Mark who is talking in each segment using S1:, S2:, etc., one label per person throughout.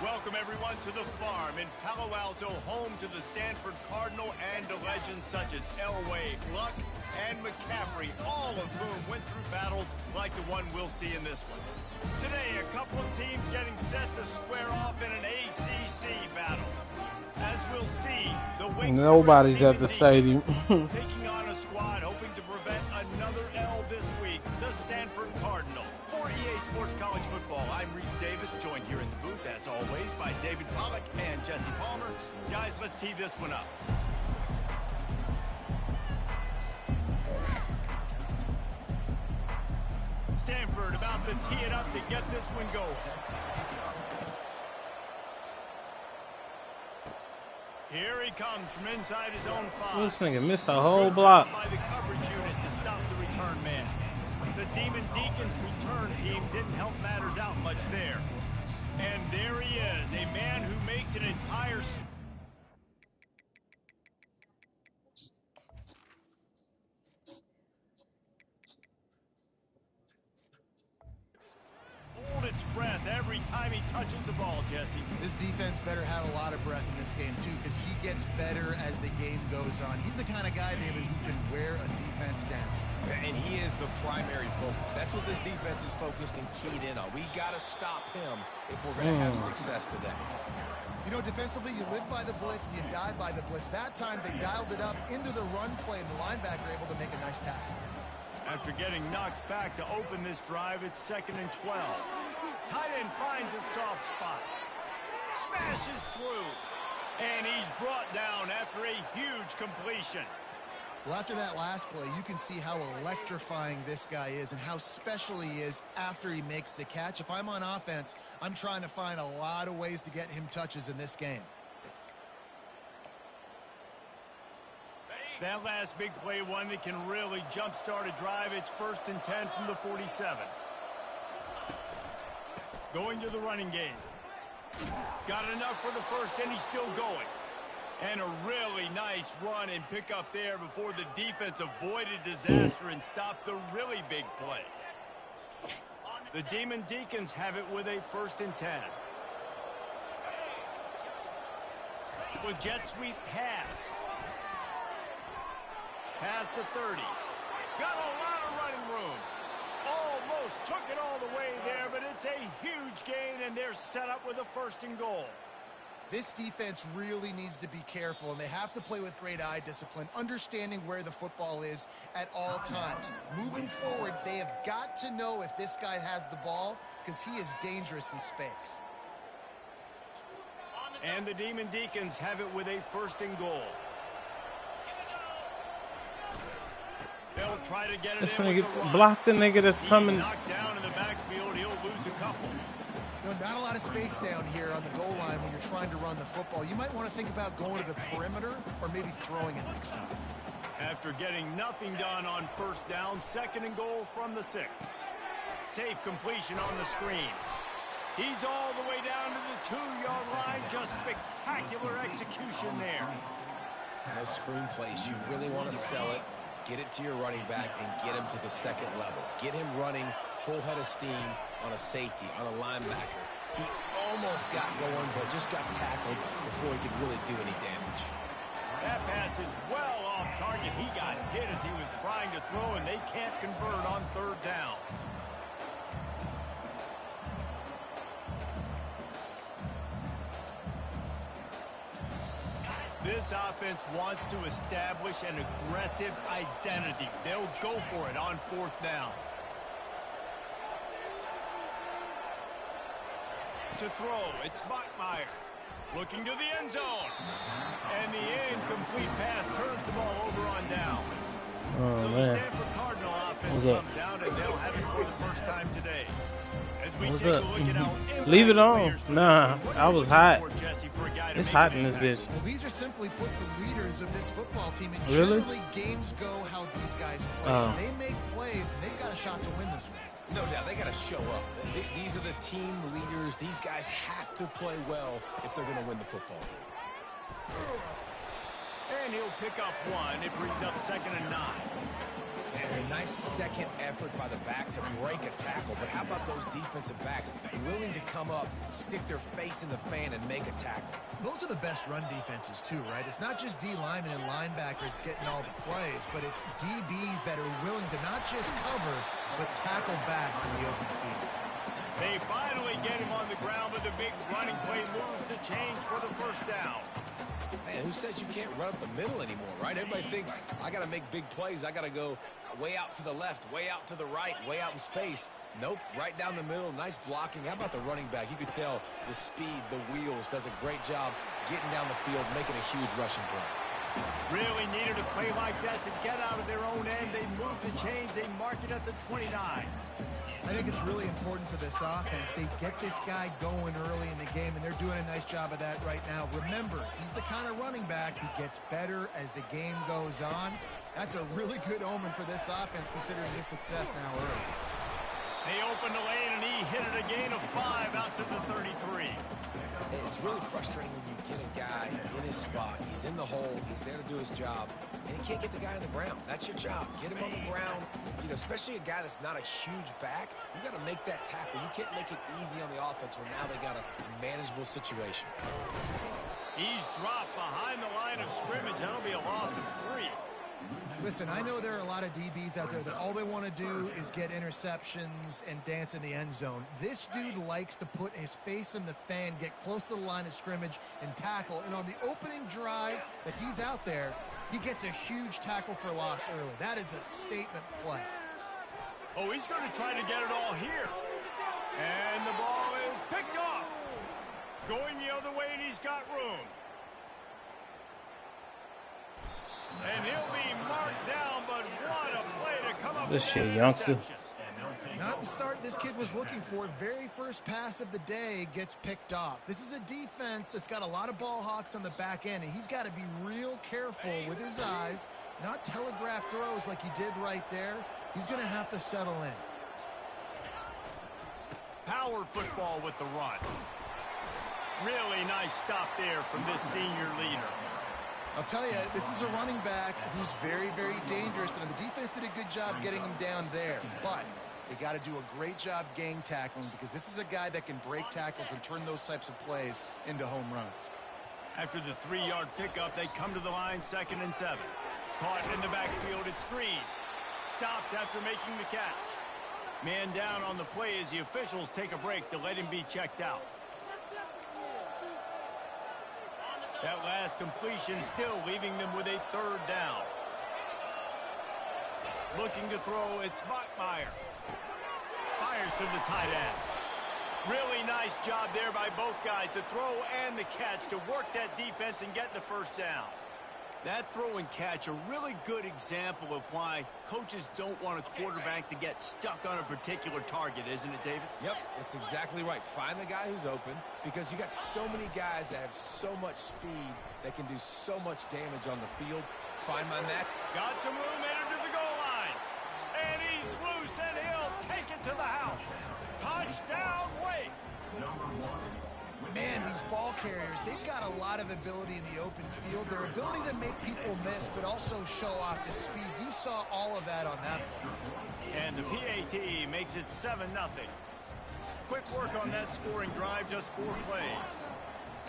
S1: Welcome, everyone, to the farm in Palo Alto, home to the Stanford Cardinal and to legends such as Elway, Luck, and McCaffrey, all of whom went through battles like the one we'll see in this one. Today, a couple of teams getting set to square off in an ACC battle. As we'll see, the
S2: nobody's at the stadium.
S1: taking on a squad hoping to prevent another L this week, the Stanford Cardinal. For EA Sports College Football, I'm Reese Davis, joined here in the booth, as always, by David Pollack and Jesse Palmer. Guys, let's tee this one up. Stanford about to tee it up to get this one going. Here he comes from inside his own 5.
S2: This nigga missed a whole block.
S1: By the coverage unit to stop the return man. The Demon Deacons return team didn't help matters out much there. And there he is, a man who makes an entire... hold its breath every time he touches the ball, Jesse.
S3: This defense better have a lot of breath in this game, too, because he gets better as the game goes on. He's the kind of guy, David, who can wear a defense down.
S4: And he is the primary focus. That's what this defense is focused and keyed in on. We got to stop him if we're going to have success today.
S3: You know, defensively, you live by the blitz, you die by the blitz. That time, they dialed it up into the run play, and the linebacker able to make a nice tackle.
S1: After getting knocked back to open this drive, it's 2nd and 12. Tight end finds a soft spot. Smashes through. And he's brought down after a huge completion.
S3: Well, after that last play, you can see how electrifying this guy is and how special he is after he makes the catch. If I'm on offense, I'm trying to find a lot of ways to get him touches in this game.
S1: That last big play, one that can really jumpstart a drive. It's 1st and 10 from the 47. Going to the running game. Got enough for the first, and he's still going. And a really nice run and pick up there before the defense avoided disaster and stopped the really big play. The Demon Deacons have it with a 1st and 10. With jet sweep pass. Past the 30. Got a lot of running room. Almost took it all the way there, but it's a huge gain, and they're set up with a 1st and goal.
S3: This defense really needs to be careful, and they have to play with great eye discipline, understanding where the football is at all times. Moving forward, they have got to know if this guy has the ball, because he is dangerous in space.
S1: And the Demon Deacons have it with a 1st and goal. They'll try to get it
S2: This
S1: in
S2: nigga
S1: with the run.
S2: block the nigga that's coming.
S1: He's knocked down in the backfield. He'll lose a couple.
S3: You know, not a lot of space down here on the goal line when you're trying to run the football. You might want to think about going to the perimeter or maybe throwing it next time.
S1: After getting nothing done on 1st down, 2nd and goal from the 6. Safe completion on the screen. He's all the way down to the 2-yard line. Just spectacular execution there.
S4: Those screen plays, you really want to sell it, get it to your running back, and get him to the 2nd level. Get him running full head of steam on a safety, on a linebacker. He almost got going, but just got tackled before he could really do any damage.
S1: That pass is well off target. He got hit as he was trying to throw, and they can't convert on 3rd down. This offense wants to establish an aggressive identity. They'll go for it on 4th down. To throw, it's Mockmeyer. Looking to the end zone. And the incomplete pass turns the ball over on downs.
S2: Oh,
S1: so
S2: man.
S1: the Stanford Cardinal offense comes down, and they'll have it for the first time today. As we
S2: What's
S1: take
S2: up?
S1: a look at how
S2: Leave it on.
S1: players for
S2: Nah,
S1: this one.
S2: I was
S1: What
S2: hot.
S1: are you looking for, Jesse, for a guy to
S2: It's
S1: make
S2: hot
S1: an
S2: in this
S1: impact?
S2: bitch.
S3: Well, these are simply put the leaders of this football team, and
S2: Really?
S3: generally games go how these guys play.
S2: Oh.
S3: They make plays, and they've got a shot to win this one.
S4: No doubt, they got to show up. These are the team leaders. These guys have to play well if they're going to win the football game.
S1: And he'll pick up one. It brings up 2nd and 9.
S4: And Nice second effort by the back to break a tackle. But how about those defensive backs willing to come up, stick their face in the fan, and make a tackle?
S3: Those are the best run defenses too, right? It's not just D linemen and linebackers getting all the plays, but it's DBs that are willing to not just cover, but tackle backs in the open field.
S1: They finally get him on the ground, but the big running play moves the chains for the first down.
S4: Man, who says you can't run up the middle anymore, right? Everybody thinks I got to make big plays. I got to go way out to the left, way out to the right, way out in space. Nope, right down the middle. Nice blocking. How about the running back? You could tell the speed, the wheels, does a great job getting down the field, making a huge rushing play.
S1: Really needed a play like that to get out of their own end. They move the chains. They mark it at the 29.
S3: I think it's really important for this offense. They get this guy going early in the game, and they're doing a nice job of that right now. Remember, he's the kind of running back who gets better as the game goes on. That's a really good omen for this offense, considering his success now early.
S1: They opened the lane, and he hit it a gain of 5 out to the 33.
S4: It's really frustrating when you get a guy in his spot. He's in the hole. He's there to do his job, and he can't get the guy on the ground. That's your job. Get him on the ground. You know, especially a guy that's not a huge back. You got to make that tackle. You can't make it easy on the offense when now they got a manageable situation.
S1: He's dropped behind the line of scrimmage. That'll be a loss of 3.
S3: Listen, I know there are a lot of DBs out there that all they want to do is get interceptions and dance in the end zone. This dude likes to put his face in the fan, get close to the line of scrimmage, and tackle. And on the opening drive that he's out there, he gets a huge tackle for loss early. That is a statement play.
S1: Oh, he's going to try to get it all here. And the ball is picked off. Going the other way, and he's got room. And he'll be marked down, but what a play to come up with
S2: This shit,
S1: that
S2: youngster.
S1: interception.
S3: Not the start this kid was looking for. Very first pass of the day gets picked off. This is a defense that's got a lot of ball hawks on the back end, and he's got to be real careful with his eyes, not telegraph throws like he did right there. He's going to have to settle in.
S1: Power football with the run. Really nice stop there from this senior leader.
S3: I'll tell you, this is a running back who's very, very dangerous, and the defense did a good job getting him down there. But they got to do a great job gang tackling, because this is a guy that can break tackles and turn those types of plays into home runs.
S1: After the 3-yard pickup, they come to the line, 2nd and 7. Caught in the backfield, it's Green. Stopped after making the catch. Man down on the play as the officials take a break to let him be checked out. That last completion still leaving them with a 3rd down. Looking to throw, it's Bachmeier. Fires to the tight end. Really nice job there by both guys to throw and the catch to work that defense and get the 1st down. That throw and catch, a really good example of why coaches don't want a quarterback to get stuck on a particular target, isn't it, David?
S4: Yep, it's exactly right. Find the guy who's open, because you got so many guys that have so much speed that can do so much damage on the field. Find my man.
S1: Got some room entered to the goal line. And he's loose, and he'll take it to the house. Touchdown, Wake.
S3: Man, these ball carriers, they've got a lot of ability in the open field. Their ability to make people miss, but also show off the speed. You saw all of that on that play.
S1: And the PAT makes it 7-0. Quick work on that scoring drive, just 4 plays.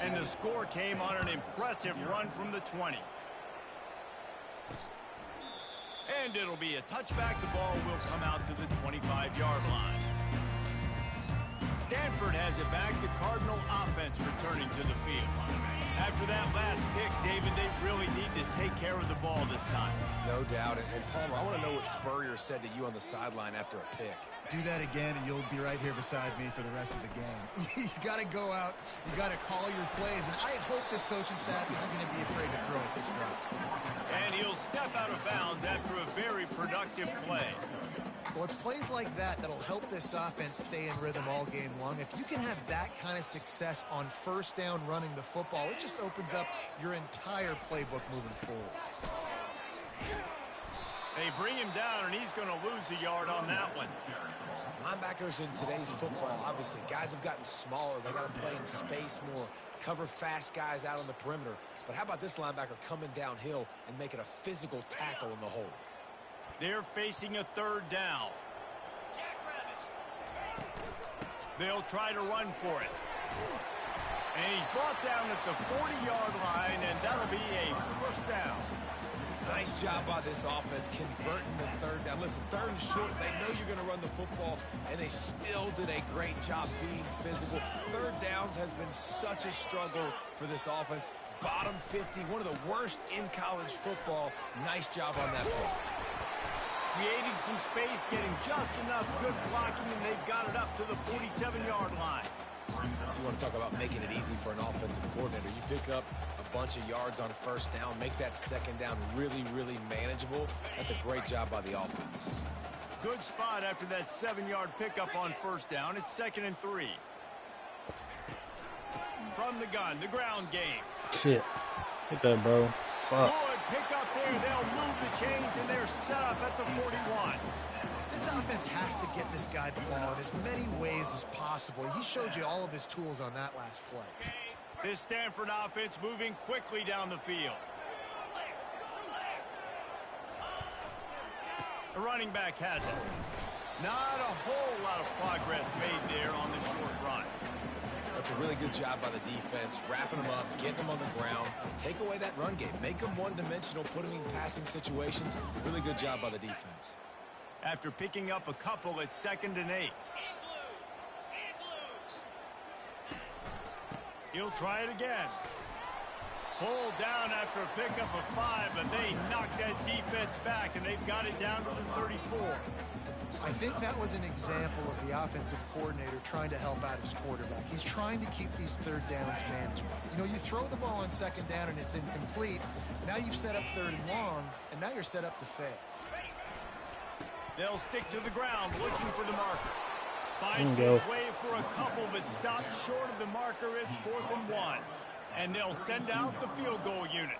S1: And the score came on an impressive run from the 20. And it'll be a touchback. The ball will come out to the 25-yard line. Stanford has it back. The Cardinal offense returning to the field. After that last pick, David, they really need to take care of the ball this time.
S4: No doubt. And Palmer, I want to know what Spurrier said to you on the sideline after a pick.
S3: Do that again, and you'll be right here beside me for the rest of the game. You got to go out. You got to call your plays, and I hope this coaching staff isn't going to be afraid to throw at this front.
S1: And he'll step out of bounds after a very productive play.
S3: Well, it's plays like that that'll help this offense stay in rhythm all game long. If you can have that kind of success on 1st down running the football, it just opens up your entire playbook moving forward.
S1: They bring him down, and he's going to lose a yard on that one.
S4: Linebackers in today's football, obviously, guys have gotten smaller. They got to play in space more, cover fast guys out on the perimeter. But how about this linebacker coming downhill and making a physical tackle in the hole?
S1: They're facing a third down. They'll try to run for it. And he's brought down at the 40-yard line, and that'll be a first down.
S4: Nice job by this offense converting the third down. Listen, third and short, they know you're going to run the football, and they still did a great job being physical. Third downs has been such a struggle for this offense. Bottom 50, one of the worst in college football. Nice job on that play.
S1: Creating some space, getting just enough good blocking, and they've got it up to the 47-yard line.
S4: You want to talk about making it easy for an offensive coordinator. You pick up a bunch of yards on first down, make that second down really, really manageable. That's a great job by the offense.
S1: Good spot after that 7-yard pickup on first down. It's 2nd and 3. From the gun, the ground game.
S2: Shit. Hit that, bro. Fuck.
S1: Good pick up there. They'll move the chains, and they're set up at the 41.
S3: This offense has to get this guy the ball in as many ways as possible. He showed you all of his tools on that last play.
S1: This Stanford offense moving quickly down the field. The running back has it. Not a whole lot of progress made there on the short run.
S4: That's a really good job by the defense, wrapping them up, getting them on the ground. Take away that run game. Make them one-dimensional, put them in passing situations. Really good job by the defense.
S1: After picking up a couple, it's 2nd and 8. He'll try it again. Pulled down after a pickup of 5, but they knocked that defense back, and they've got it down to the 34.
S3: I think that was an example of the offensive coordinator trying to help out his quarterback. He's trying to keep these third downs manageable. You know, you throw the ball on second down and it's incomplete. Now you've set up 3rd and long, and now you're set up to fail.
S1: They'll stick to the ground looking for the marker. Finds his way for a couple, but stops short of the marker. It's 4th and 1. And they'll send out the field goal unit.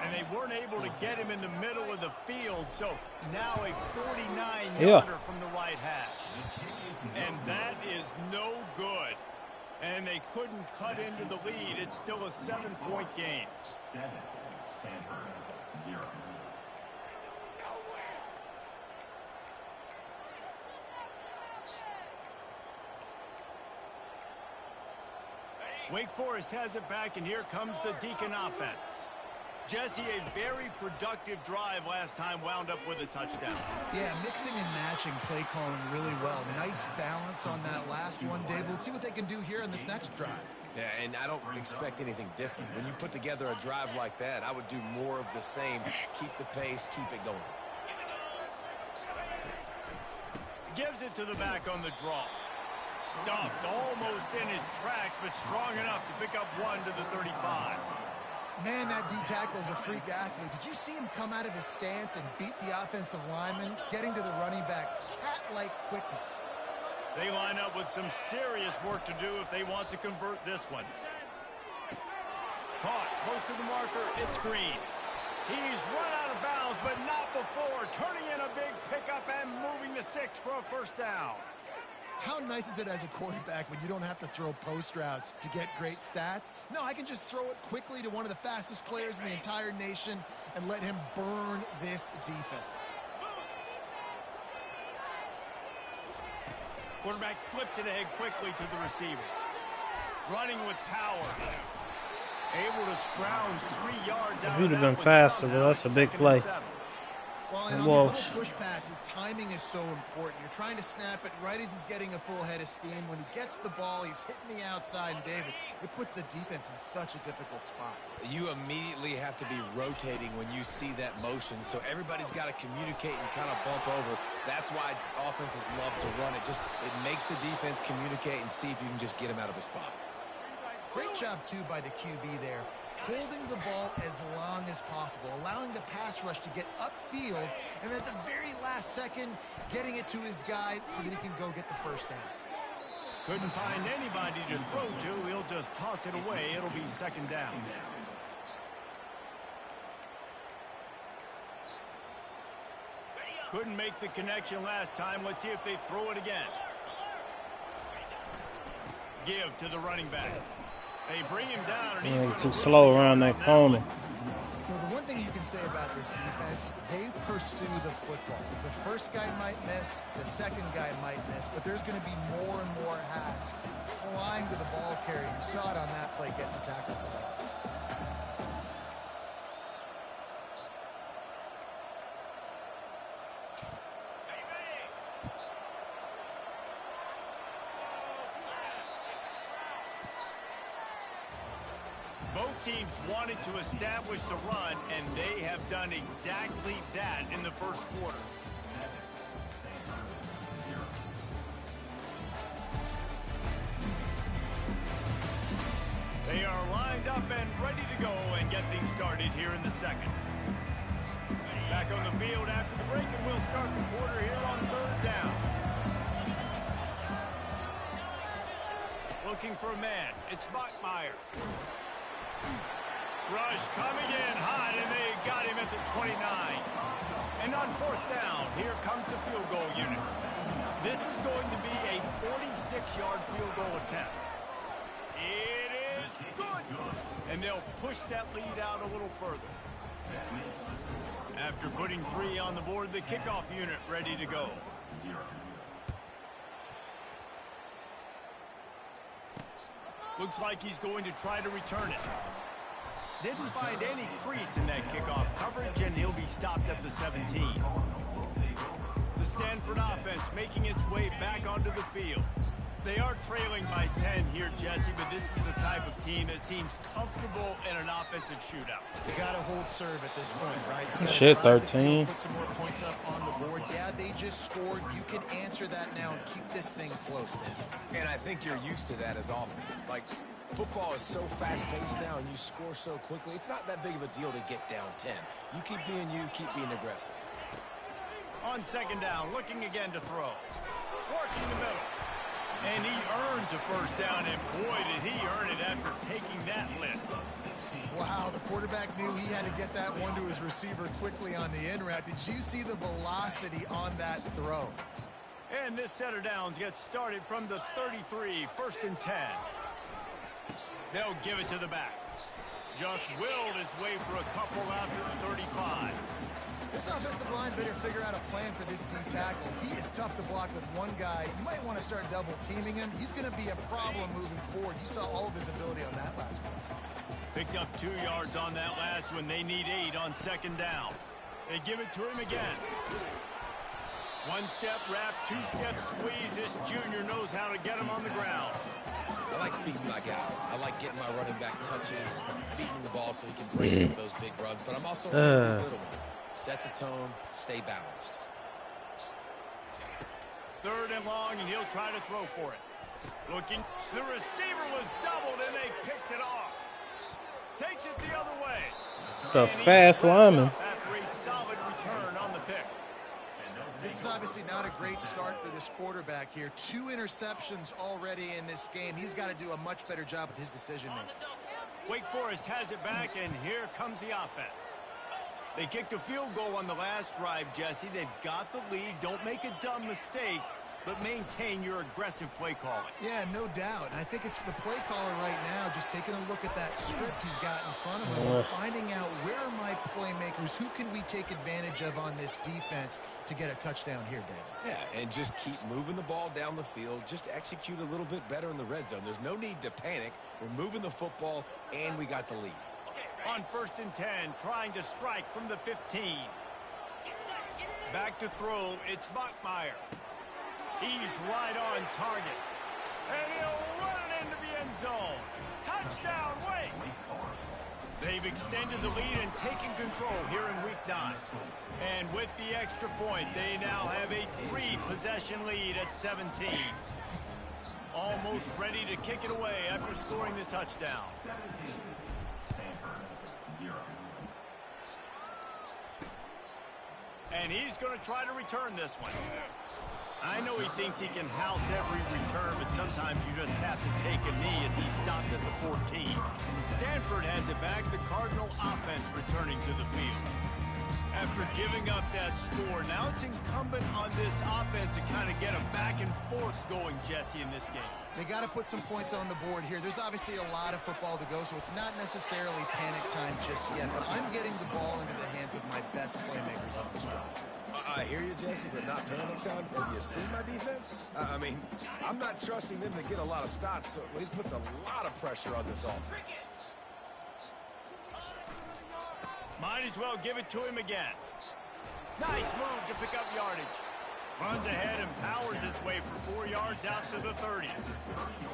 S1: And they weren't able to get him in the middle of the field, so now a 49-yarder from the right hash. And that is no good. And they couldn't cut into the lead. It's still a 7-point game.
S5: 7, Stanford, 0.
S1: Wake Forest has it back, and here comes the Deacon offense. Jesse, a very productive drive last time, wound up with a touchdown.
S3: Yeah, mixing and matching play calling really well. Nice balance on that last one, Dave. Let's see what they can do here in this next drive.
S4: Yeah, and I don't expect anything different. When you put together a drive like that, I would do more of the same. Keep the pace, keep it going.
S1: Gives it to the back on the draw. Stuffed almost in his tracks, but strong enough to pick up 1 to the 35.
S3: Man, that D-tackle is a freak athlete. Did you see him come out of his stance and beat the offensive lineman, getting to the running back? Cat-like quickness.
S1: They line up with some serious work to do if they want to convert this one. Caught close to the marker. It's Green. He's run out of bounds, but not before. Turning in a big pickup and moving the sticks for a first down.
S3: How nice is it as a quarterback when you don't have to throw post routes to get great stats? No, I can just throw it quickly to one of the fastest players in the entire nation and let him burn this defense.
S1: Quarterback flips it ahead quickly to the receiver. Running with power. Able to scrounge 3 yards out.
S2: If he'd have been faster, but that's a big play.
S3: Well, and on these little push passes, timing is so important. You're trying to snap it right as he's getting a full head of steam. When he gets the ball, he's hitting the outside, and David, it puts the defense in such a difficult spot.
S4: You immediately have to be rotating when you see that motion, so everybody's got to communicate and kind of bump over. That's why offenses love to run it. It makes the defense communicate and see if you can just get him out of a spot.
S3: Great job, too, by the QB there. Holding the ball as long as possible, allowing the pass rush to get upfield, and at the very last second, getting it to his guy so that he can go get the first down.
S1: Couldn't find anybody to throw to. He'll just toss it away. It'll be second down. Couldn't make the connection last time. Let's see if they throw it again. Give to the running back. They bring him down. And
S2: he's too slow around that corner.
S3: Well, the one thing you can say about this defense, they pursue the football. The first guy might miss, the second guy might miss, but there's going to be more and more hats flying to the ball carrier. You saw it on that play getting the tackle for loss.
S1: Both teams wanted to establish the run, and they have done exactly that in the first quarter. They are lined up and ready to go and get things started here in the second. Back on the field after the break, and we'll start the quarter here on third down. Looking for a man. It's Bachmeier. Rush coming in hot, and they got him at the 29. And on fourth down, here comes the field goal unit. This is going to be a 46-yard field goal attempt. It is good. And they'll push that lead out a little further. After putting 3 on the board, the kickoff unit ready to go. Looks like he's going to try to return it. Didn't find any crease in that kickoff coverage, and he'll be stopped at the 17. The Stanford offense making its way back onto the field. They are trailing by 10 here, Jesse, but this is the type of team that seems comfortable in an offensive shootout.
S3: You got to hold serve at this point, right?
S2: Shit, 13.
S3: Put some more points up on the board. Yeah, they just scored. You can answer that now and keep this thing close then.
S4: And I think you're used to that as offense. Like, football is so fast-paced now and you score so quickly, it's not that big of a deal to get down 10. You keep being aggressive.
S1: On second down, looking again to throw. Working the middle. And he earns a first down, and boy, did he earn it after taking that lift.
S3: Wow, the quarterback knew he had to get that one to his receiver quickly on the in route. Did you see the velocity on that throw?
S1: And this set of downs gets started from the 33, first and 10. They'll give it to the back. Just willed his way for a couple out to the 35.
S3: This offensive line better figure out a plan for this D tackle. He is tough to block with one guy. You might want to start double teaming him. He's going to be a problem moving forward. You saw all of his ability on that last one.
S1: Picked up 2 yards on that last one. They need 8 on second down. They give it to him again. 1-step wrap, 2-step squeeze. This junior knows how to get him on the ground.
S4: I like feeding my guy. I like getting my running back touches, feeding the ball so he can break those big runs. But I'm also these little ones. Set the tone, stay balanced.
S1: Third and long, and he'll try to throw for it. Looking, the receiver was doubled, and they picked it off. Takes it the other way.
S2: It's a fast lineman.
S1: After a solid return on the pick.
S3: This is obviously not a great start for this quarterback here. 2 interceptions already in this game. He's got to do a much better job with his decision-making.
S1: Wake Forest has it back, and here comes the offense. They kicked a field goal on the last drive, Jesse. They've got the lead. Don't make a dumb mistake, but maintain your aggressive play calling.
S3: Yeah, no doubt. And I think it's the play caller right now just taking a look at that script he's got in front of him and finding out where are my playmakers, who can we take advantage of on this defense to get a touchdown here, Dan.
S4: Yeah, and just keep moving the ball down the field. Just execute a little bit better in the red zone. There's no need to panic. We're moving the football, and we got the lead.
S1: On first and 10, trying to strike from the 15. Back to throw, it's Bachmeier. He's right on target. And he'll run it into the end zone. Touchdown, Wake! They've extended the lead and taken control here in week 9. And with the extra point, they now have a 3-possession lead at 17. Almost ready to kick it away after scoring the touchdown. And he's going to try to return this one. I know he thinks he can house every return, but sometimes you just have to take a knee as he stopped at the 14. Stanford has it back, the Cardinal offense returning to the field. After giving up that score, now it's incumbent on this offense to kind of get a back and forth going, Jesse, in this game.
S3: They got to put some points on the board here. There's obviously a lot of football to go, so it's not necessarily panic time just yet, but I'm getting the ball into the hands of my best playmakers on this drive.
S4: I hear you, Jesse, but not panic time. Have you seen my defense? I mean, I'm not trusting them to get a lot of stops, so it puts a lot of pressure on this offense.
S1: Might as well give it to him again. Nice move to pick up yardage. Runs ahead and powers his way for 4 yards out to the 30.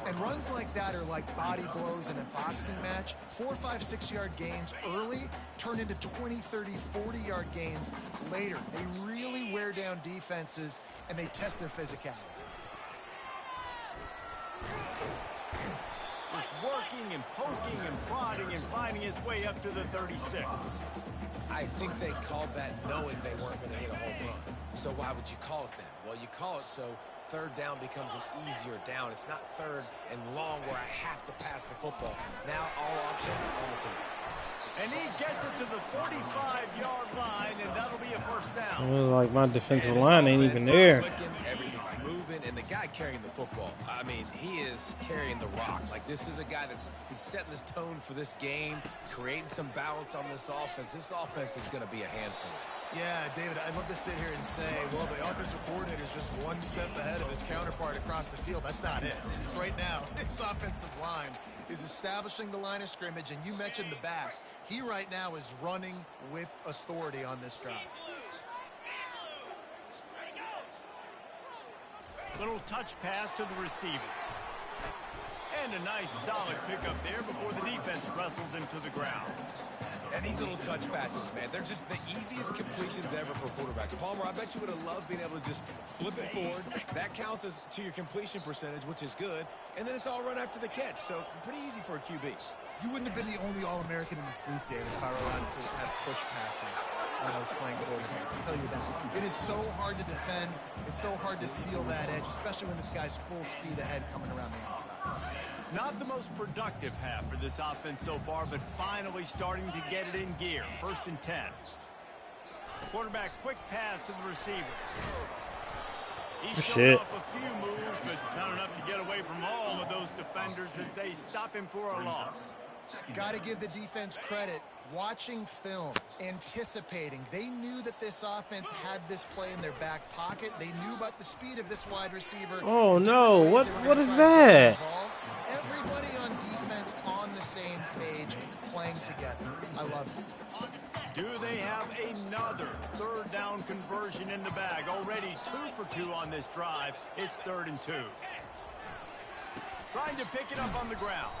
S3: And runs like that are like body blows in a boxing match. 4, 5, 6-yard gains early turn into 20, 30, 40-yard gains later. They really wear down defenses, and they test their physicality.
S1: Just working and poking and prodding and finding his way up to the 36.
S4: I think they called that knowing they weren't going to hit a home run. So why would you call it that? Well, you call it so third down becomes an easier down. It's not third and long where I have to pass the football. Now all options on the table.
S1: And he gets it to the 45-yard line, and that'll be a first down.
S2: It was like my defensive line ain't even there.
S4: Everything's moving, and the guy carrying the football, I mean, he is carrying the rock. Like, this is a guy he's setting this tone for this game, creating some balance on this offense. This offense is going to be a handful.
S3: Yeah, David, I'd love to sit here and say, well, the offensive coordinator is just one step ahead of his counterpart across the field. That's not it. Right now, his offensive line is establishing the line of scrimmage, and you mentioned the back. He right now is running with authority on this drive.
S1: Little touch pass to the receiver. And a nice solid pickup there before the defense wrestles him to the ground.
S4: And these little touch passes, man, they're just the easiest completions ever for quarterbacks. Palmer, I bet you would have loved being able to just flip it forward. That counts as to your completion percentage, which is good. And then it's all run after the catch, so pretty easy for a QB.
S3: You wouldn't have been the only All-American in this booth, David, if I were allowed to have push passes when I was playing quarterback. I'll tell you that. It is so hard to defend. It's so hard to seal that edge, especially when this guy's full speed ahead coming around the outside.
S1: Not the most productive half for this offense so far, but finally starting to get it in gear. 1st and 10. Quarterback quick pass to the receiver. He showed off a few moves, but not enough to get away from all of those defenders as they stop him for a loss.
S3: Got to give the defense credit. Watching film, anticipating. They knew that this offense had this play in their back pocket. They knew about the speed of this wide receiver.
S2: Oh, no. What is that?
S3: Everybody on defense on the same page, playing together. I love it.
S1: Do they have another 3rd down conversion in the bag? Already 2 for 2 on this drive. It's 3rd and 2. Trying to pick it up on the ground.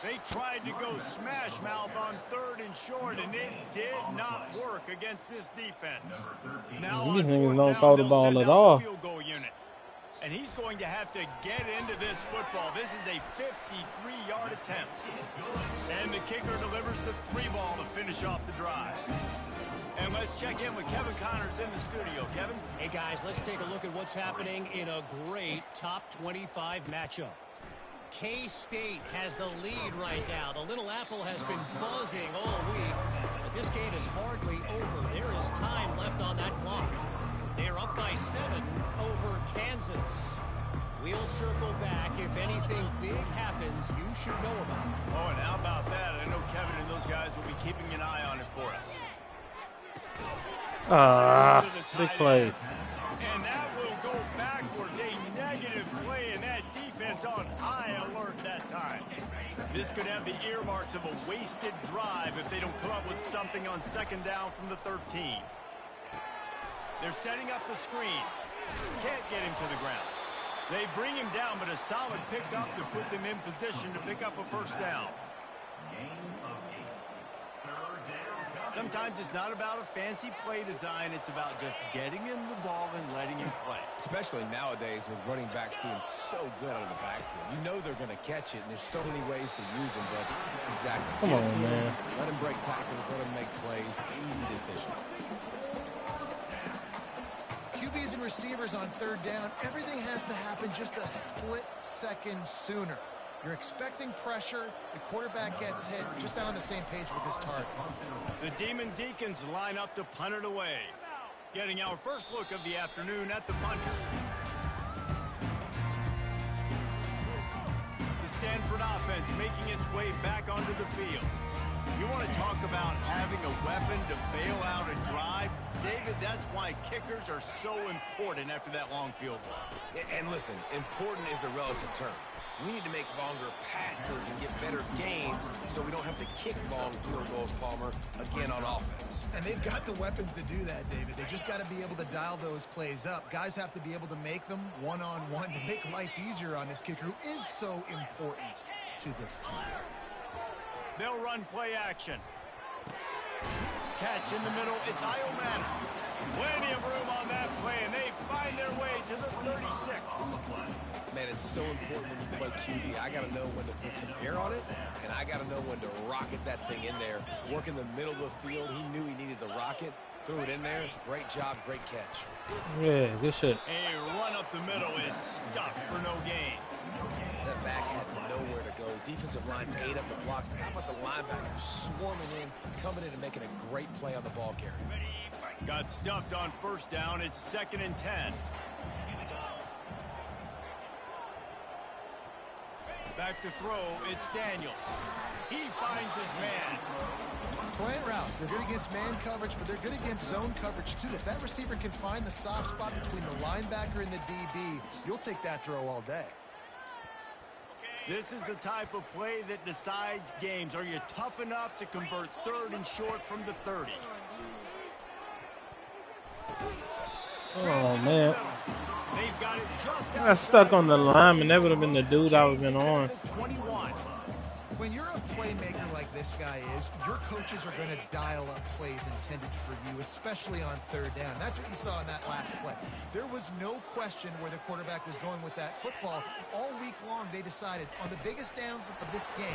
S1: They tried to go smash mouth on 3rd and short, and it did not work against this defense. Now
S2: these niggas don't throw the ball at all.
S1: Field goal unit. And he's going to have to get into this football. This is a 53-yard attempt. And the kicker delivers the 3 ball to finish off the drive. And let's check in with Kevin Connors in the studio. Kevin?
S6: Hey, guys, let's take a look at what's happening in a great top 25 matchup. K-State has the lead right now. The Little Apple has been buzzing all week, but this game is hardly over. There is time left on that clock. They're up by 7 over Kansas. We'll circle back. If anything big happens, you should know about it.
S1: Oh, and how about that? I know Kevin and those guys will be keeping an eye on it for us.
S2: Big play.
S1: And that will go backwards. A negative play, and that defense on high alert that time. This could have the earmarks of a wasted drive if they don't come up with something on 2nd down from the 13. They're setting up the screen. Can't get him to the ground. They bring him down, but a solid pickup to put them in position to pick up a 1st down. Sometimes it's not about a fancy play design. It's about just getting him the ball and letting him play.
S4: Especially nowadays with running backs being so good out of the backfield. You know they're going to catch it, and there's so many ways to use them, but exactly.
S2: Come on, man.
S4: Let him break tackles. Let him make plays. Easy decision.
S3: QBs and receivers on 3rd down, everything has to happen just a split second sooner. You're expecting pressure. The quarterback gets hit. Just not on the same page with this target.
S1: The Demon Deacons line up to punt it away. Getting our first look of the afternoon at the punter. The Stanford offense making its way back onto the field. You want to talk about having a weapon to bail out a drive? David, that's why kickers are so important after that long field goal.
S4: And listen, important is a relative term. We need to make longer passes and get better gains so we don't have to kick long field goals, Palmer, again on offense.
S3: And they've got the weapons to do that, David. They just got to be able to dial those plays up. Guys have to be able to make them one-on-one to make life easier on this kicker who is so important to this team.
S1: They'll run play action. Catch in the middle. It's Iomana. Plenty of room on that play, and they find their way to the 36.
S4: Man, it's so important when you play QB. I got to know when to put some air on it, and I got to know when to rocket that thing in there. Work in the middle of the field. He knew he needed the rocket. Threw it in there. Great job. Great catch.
S2: Yeah, good shit.
S1: A run up the middle is stuffed for no gain.
S4: That back had nowhere to go. Defensive line ate up the blocks. But how about the linebacker swarming in, coming in and making a great play on the ball carrier?
S1: Got stuffed on first down. It's 2nd and 10. Back to throw. It's Daniels. He finds his man.
S3: Slant routes. They're good against man coverage, but they're good against zone coverage, too. If that receiver can find the soft spot between the linebacker and the DB, you'll take that throw all day.
S1: This is the type of play that decides games. Are you tough enough to convert 3rd and short from the 30?
S2: Oh, man.
S1: They've got it just
S2: I got stuck on the lineman. That would have been the dude I would have been on.
S1: 21.
S3: When you're a playmaker like this guy is, your coaches are going to dial up plays intended for you, especially on 3rd down. That's what you saw in that last play. There was no question where the quarterback was going with that football. All week long, they decided on the biggest downs of this game,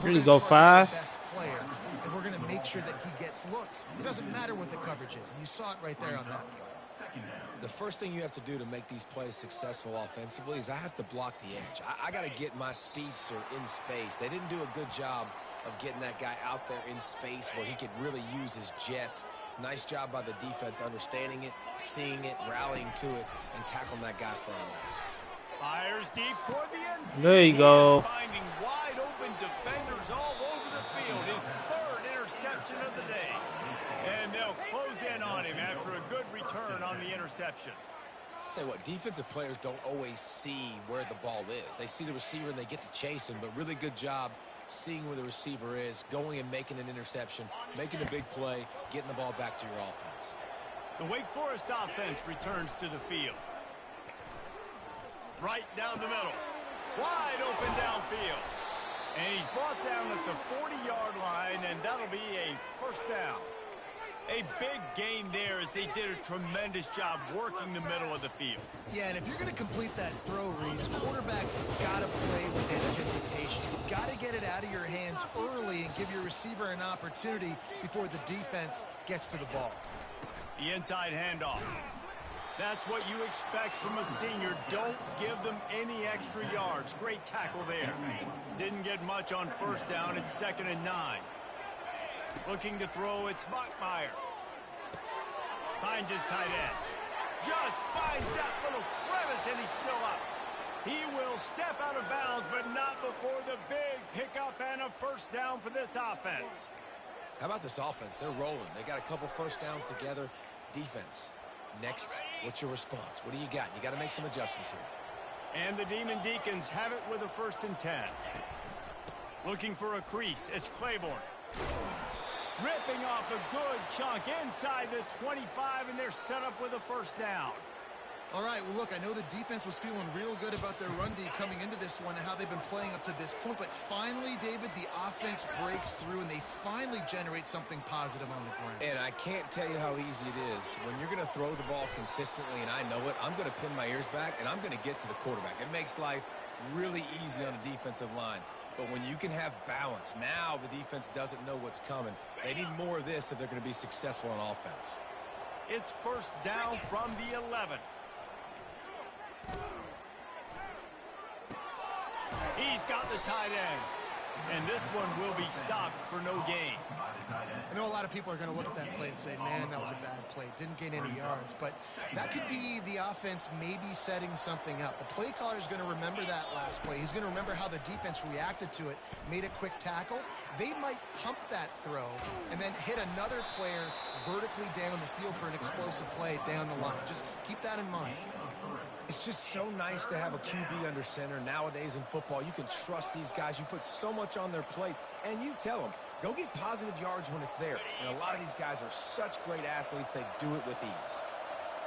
S2: Really go 5?
S3: best player, and we're going to make sure that he gets looks. It doesn't matter what the coverage is, and you saw it right there on that play.
S4: The first thing you have to do to make these plays successful offensively is I have to block the edge. I got to get my speedster in space. They didn't do a good job of getting that guy out there in space where he could really use his jets. Nice job by the defense understanding it, seeing it, rallying to it, and tackling that guy for a loss.
S1: Fires deep toward the end.
S2: There you go.
S1: Finding wide open defenders all over the field. His 3rd interception of the day. And they'll close in on him after a good return on the interception.
S4: Tell you what, defensive players don't always see where the ball is. They see the receiver and they get to chase him, but really good job seeing where the receiver is, going and making an interception, making a big play, getting the ball back to your offense.
S1: The Wake Forest offense returns to the field. Right down the middle. Wide open downfield. And he's brought down at the 40-yard line, and that'll be a 1st down. A big gain there as they did a tremendous job working the middle of the field.
S3: Yeah, and if you're going to complete that throw, Reese, quarterbacks have got to play with anticipation. You've got to get it out of your hands early and give your receiver an opportunity before the defense gets to the ball.
S1: The inside handoff. That's what you expect from a senior. Don't give them any extra yards. Great tackle there. Didn't get much on 1st down. It's 2nd and 9. Looking to throw, it's Bachmeier. Finds his tight end. Just finds that little crevice, and he's still up. He will step out of bounds, but not before the big pickup and a 1st down for this offense.
S4: How about this offense? They're rolling. They got a couple 1st downs together. Defense. Next, what's your response? What do you got? You got to make some adjustments here.
S1: And the Demon Deacons have it with a 1st and 10. Looking for a crease. It's Claiborne. Ripping off a good chunk inside the 25, and they're set up with a 1st down.
S3: All right, well, look, I know the defense was feeling real good about their run D coming into this one and how they've been playing up to this point, but finally, David, the offense breaks through, and they finally generate something positive on the ground.
S4: And I can't tell you how easy it is. When you're going to throw the ball consistently, and I know it, I'm going to pin my ears back, and I'm going to get to the quarterback. It makes life really easy on the defensive line. But when you can have balance, now the defense doesn't know what's coming. They need more of this if they're going to be successful on offense.
S1: It's 1st down from the 11. He's He's got the tight end. And this one will be stopped for no gain.
S3: I know a lot of people are going to look at that play and say, man, that was a bad play. Didn't gain any yards. But that could be the offense maybe setting something up. The play caller is going to remember that last play. He's going to remember how the defense reacted to it, made a quick tackle. They might pump that throw and then hit another player vertically down the field for an explosive play down the line. Just keep that in mind.
S4: It's just so nice to have a QB under center. Nowadays in football, you can trust these guys. You put so much on their plate, and you tell them, go get positive yards when it's there. And a lot of these guys are such great athletes, they do it with ease.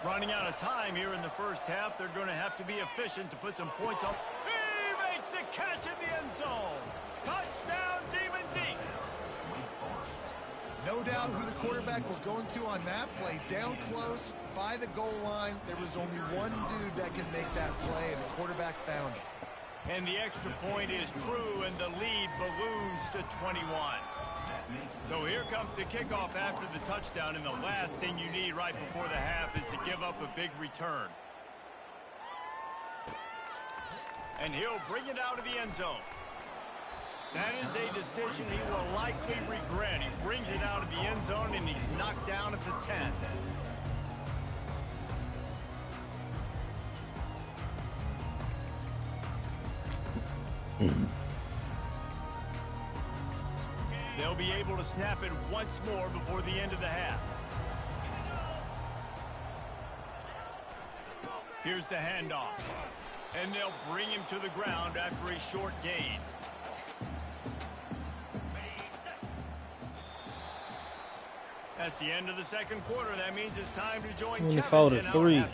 S1: Running out of time here in the first half, they're going to have to be efficient to put some points on. He makes the catch in the end zone. Touchdown, Demon Deeks.
S3: No doubt who the quarterback was going to on that play. Down close by the goal line. There was only one dude that could make that play, and the quarterback found it.
S1: And the extra point is true, and the lead balloons to 21. So here comes the kickoff after the touchdown, and the last thing you need right before the half is to give up a big return. And he'll bring it out of the end zone. That is a decision he will likely regret. He brings it out of the end zone, and he's knocked down at the 10. They'll be able to snap it once more before the end of the half. Here's the handoff. And they'll bring him to the ground after a short gain. That's the end of the second quarter. That means it's time to join
S2: 24-3.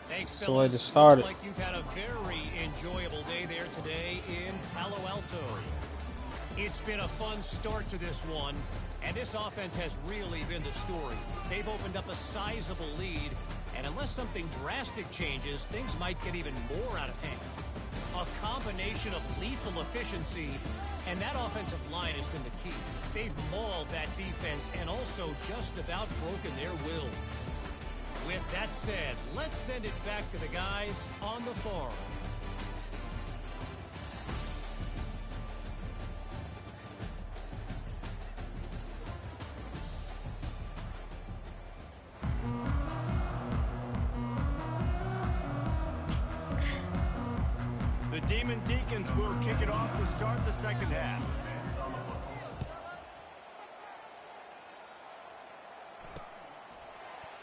S6: Thanks,
S2: So I
S6: fellas.
S2: just started.
S6: Looks like you've had a very enjoyable day there today in Palo Alto. It's been a fun start to this one, and this offense has really been the story. They've opened up a sizable lead, and unless something drastic changes, things might get even more out of hand. A combination of lethal efficiency, and that offensive line has been the key. They've mauled that defense and also just about broken their will. With that said, let's send it back to the guys on the farm.
S1: The Demon Deacons will kick it off to start the second half.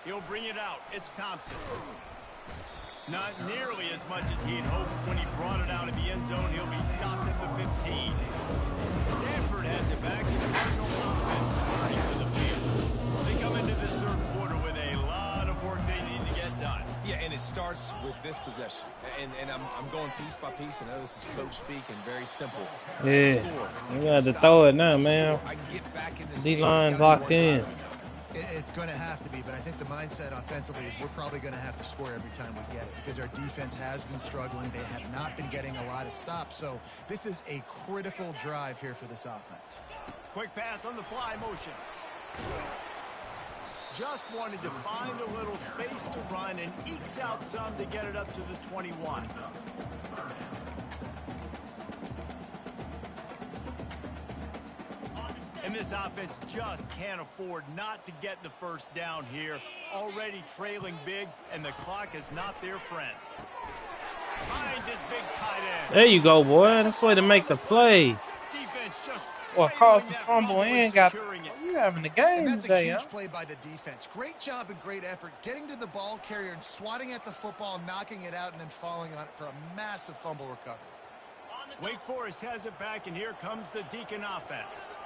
S1: He'll bring it out. It's Thompson. Not nearly as much as he'd hoped when he brought it out of the end zone. He'll be stopped at the 15. Stanford has it back. His Cardinals offense running to the field. They come into this third quarter with a lot of work they need to get done.
S4: Yeah, and it starts with this possession. And I'm going piece by piece. I know this is coach speak and very simple.
S2: Yeah, you got to throw it now, man. D-line locked in.
S3: It's going to have to be, but I think the mindset offensively is we're probably going to have to score every time we get it because our defense has been struggling. They have not been getting a lot of stops, so this is a critical drive here for this offense.
S1: Quick pass on the fly motion. Just wanted to find a little space to run and ekes out some to get it up to the 21. And this offense just can't afford not to get the first down here. Already trailing big, and the clock is not their friend. Finds his big tight end.
S2: There you go, boy. That's the way to make the play.
S1: Defense just
S2: Well, caused the fumble and got. You having the game
S3: and that's
S2: today,
S3: a huge
S2: huh?
S3: play by the defense. Great job and great effort getting to the ball carrier and swatting at the football, knocking it out, and then falling on it for a massive fumble recovery.
S1: Wake Forest has it back, and here comes the Deacon offense.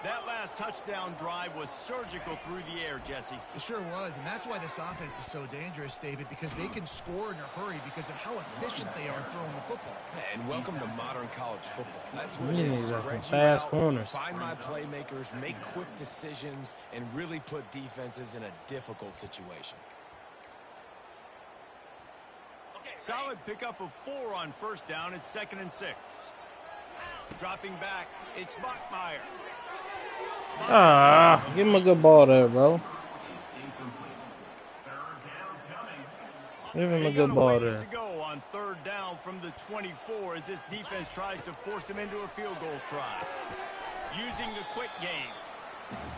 S1: That last touchdown drive was surgical through the air, Jesse.
S3: It sure was, and that's why this offense is so dangerous, David, because they can score in a hurry because of how efficient they are throwing the football.
S4: And welcome to modern college football. That's what
S2: Yeah,
S4: it is.
S2: got some
S4: Spread you
S2: fast
S4: out,
S2: corners.
S4: find my playmakers, make quick decisions, and really put defenses in a difficult situation.
S1: Solid pickup of 4 on first down. It's 2nd and 6. Dropping back, it's Bachmeier.
S2: Ah, give him a good ball there, bro. Give him a good ball there.
S1: To go on 3rd down from the 24 as this defense tries to force him into a field goal try. Using the quick game.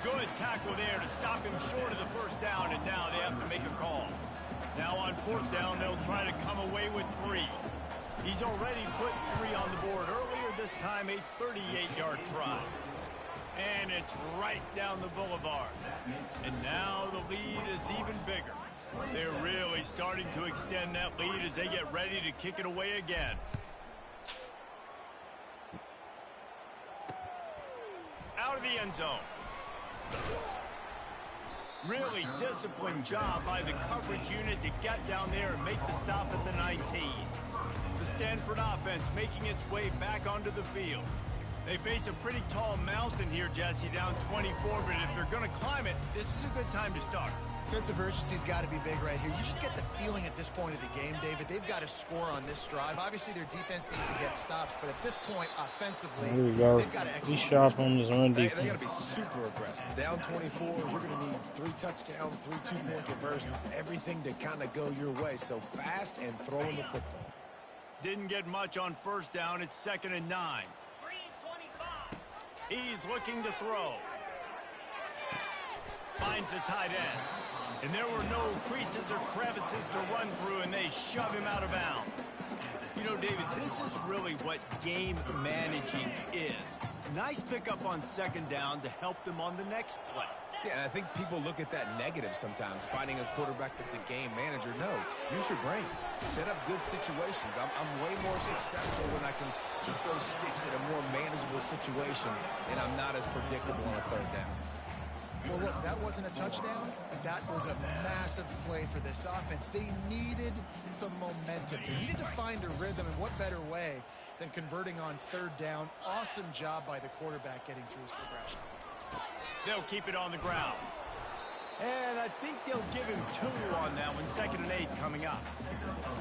S1: Good tackle there to stop him short of the 1st down, and now they have to make a call. Now on 4th down, they'll try to come away with 3. He's already put 3 on the board earlier, this time a 38-yard try. And it's right down the boulevard. And now the lead is even bigger. They're really starting to extend that lead as they get ready to kick it away again. Out of the end zone. Really disciplined job by the coverage unit to get down there and make the stop at the 19. The Stanford offense making its way back onto the field. They face a pretty tall mountain here, Jesse, down 24, but if they're going to climb it, this is a good time to start.
S3: Sense of urgency's got to be big right here. You just get the feeling at this point of the game, David, they've got to score on this drive. Obviously, their defense needs to get stops, but at this point, offensively, they've got to execute.
S2: Be sharp on this run defense.
S4: They got to be super aggressive. Down 24, you're going to need 3 touchdowns, 3 two-point conversions, everything to kind of go your way. So fast and throwing the football.
S1: Didn't get much on 1st down. It's 2nd and 9. He's looking to throw. Finds the tight end. And there were no creases or crevices to run through, and they shove him out of bounds. You know, David, this is really what game managing is. Nice pickup on 2nd down to help them on the next play.
S4: Yeah, and I think people look at that negative sometimes, finding a quarterback that's a game manager. No, use your brain. Set up good situations. I'm way more successful when I can keep those sticks in a more manageable situation, and I'm not as predictable on a 3rd down.
S3: Well, look, that wasn't a touchdown, but that was a massive play for this offense. They needed some momentum. They needed to find a rhythm, and what better way than converting on 3rd down. Awesome job by the quarterback getting through his progression.
S1: They'll keep it on the ground. And I think they'll give him 2 on that one. 2nd and 8 coming up.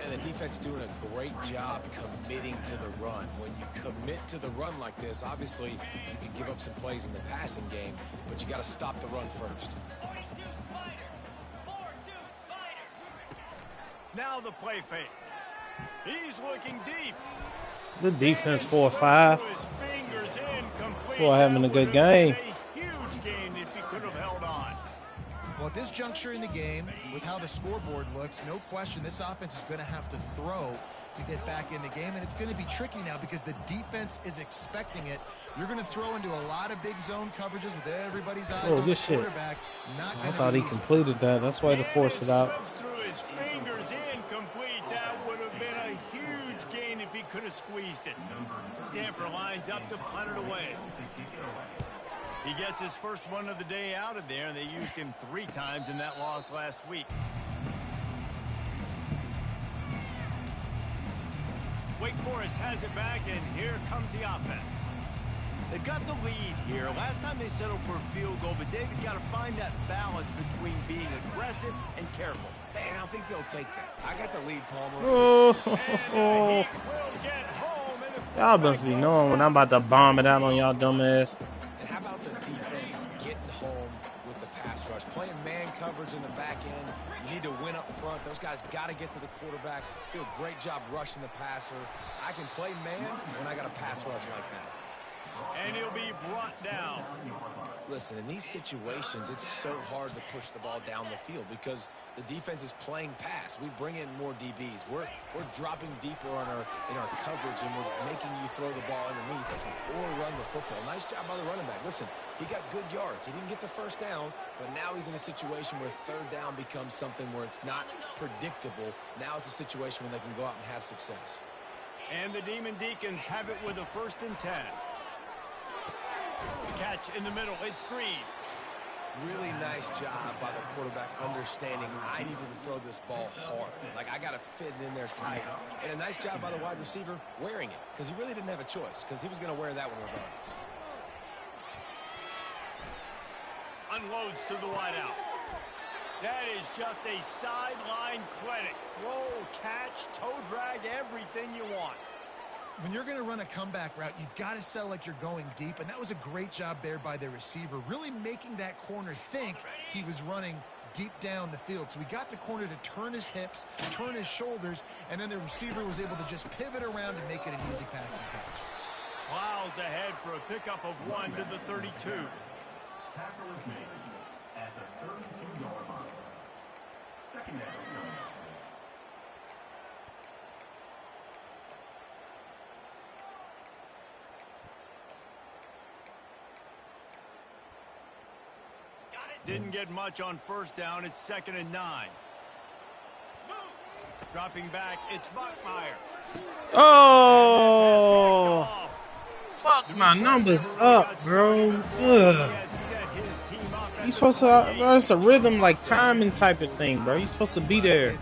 S4: And the defense doing a great job committing to the run. When you commit to the run like this, obviously you can give up some plays in the passing game, but you got to stop the run first.
S1: Now the play fake. He's looking deep.
S2: Good defense, 4-5.
S1: His fingers incomplete.
S2: Boy, having a good game.
S1: A huge gain if he could have held on.
S3: Well, at this juncture in the game, with how the scoreboard looks, no question this offense is going to have to throw to get back in the game, and it's going to be tricky now because the defense is expecting it. You're going to throw into a lot of big zone coverages with everybody's eyes on the quarterback.
S2: I thought he completed that. That's why to force it out.
S1: Through his fingers, incomplete. That would have been a huge gain if he could have squeezed it. Stanford lines up to punt it away. He gets his first one of the day out of there, and they used him 3 times in that loss last week. Wake Forest has it back, and here comes the offense. They've got the lead here. Last time they settled for a field goal, but David got to find that balance between being aggressive and careful.
S4: And I think they'll take that. I got the lead, Palmer.
S2: Oh, y'all must be knowing when I'm about to bomb it out on y'all dumb ass.
S4: And how about the defense getting home with the pass rush? Playing man coverage in the back end. You need to win up front. Those guys got to get to the quarterback. Do a great job rushing the passer. I can play man when I got a pass rush like that.
S1: And he'll be brought down.
S4: Listen, in these situations, it's so hard to push the ball down the field because the defense is playing pass. We bring in more DBs. We're dropping deeper in our coverage, and we're making you throw the ball underneath or run the football. Nice job by the running back. Listen, he got good yards. He didn't get the 1st down, but now he's in a situation where 3rd down becomes something where it's not predictable. Now it's a situation where they can go out and have success.
S1: And the Demon Deacons have it with a 1st and 10. Catch in the middle. It's Green.
S4: Really nice job by the quarterback understanding I needed to throw this ball hard. Like, I got to fit it in there tight. And a nice job by the wide receiver wearing it because he really didn't have a choice because he was going to wear that one regardless.
S1: Unloads to the wideout. That is just a sideline clinic. Throw, catch, toe drag, everything you want.
S3: When you're going to run a comeback route, you've got to sell like you're going deep, and that was a great job there by the receiver, really making that corner think he was running deep down the field. So we got the corner to turn his hips, turn his shoulders, and then the receiver was able to just pivot around and make it an easy pass and catch.
S1: Plows ahead for a pickup of 1 to the 32.
S5: Tackle is made at the 32-yard line. Second down.
S1: Didn't get much on first down. It's 2nd and 9. Dropping back, it's Buckmeyer.
S2: Oh, fuck my numbers up, bro. Ugh. You supposed to, bro, it's a rhythm like timing type of thing, bro. You supposed to be there.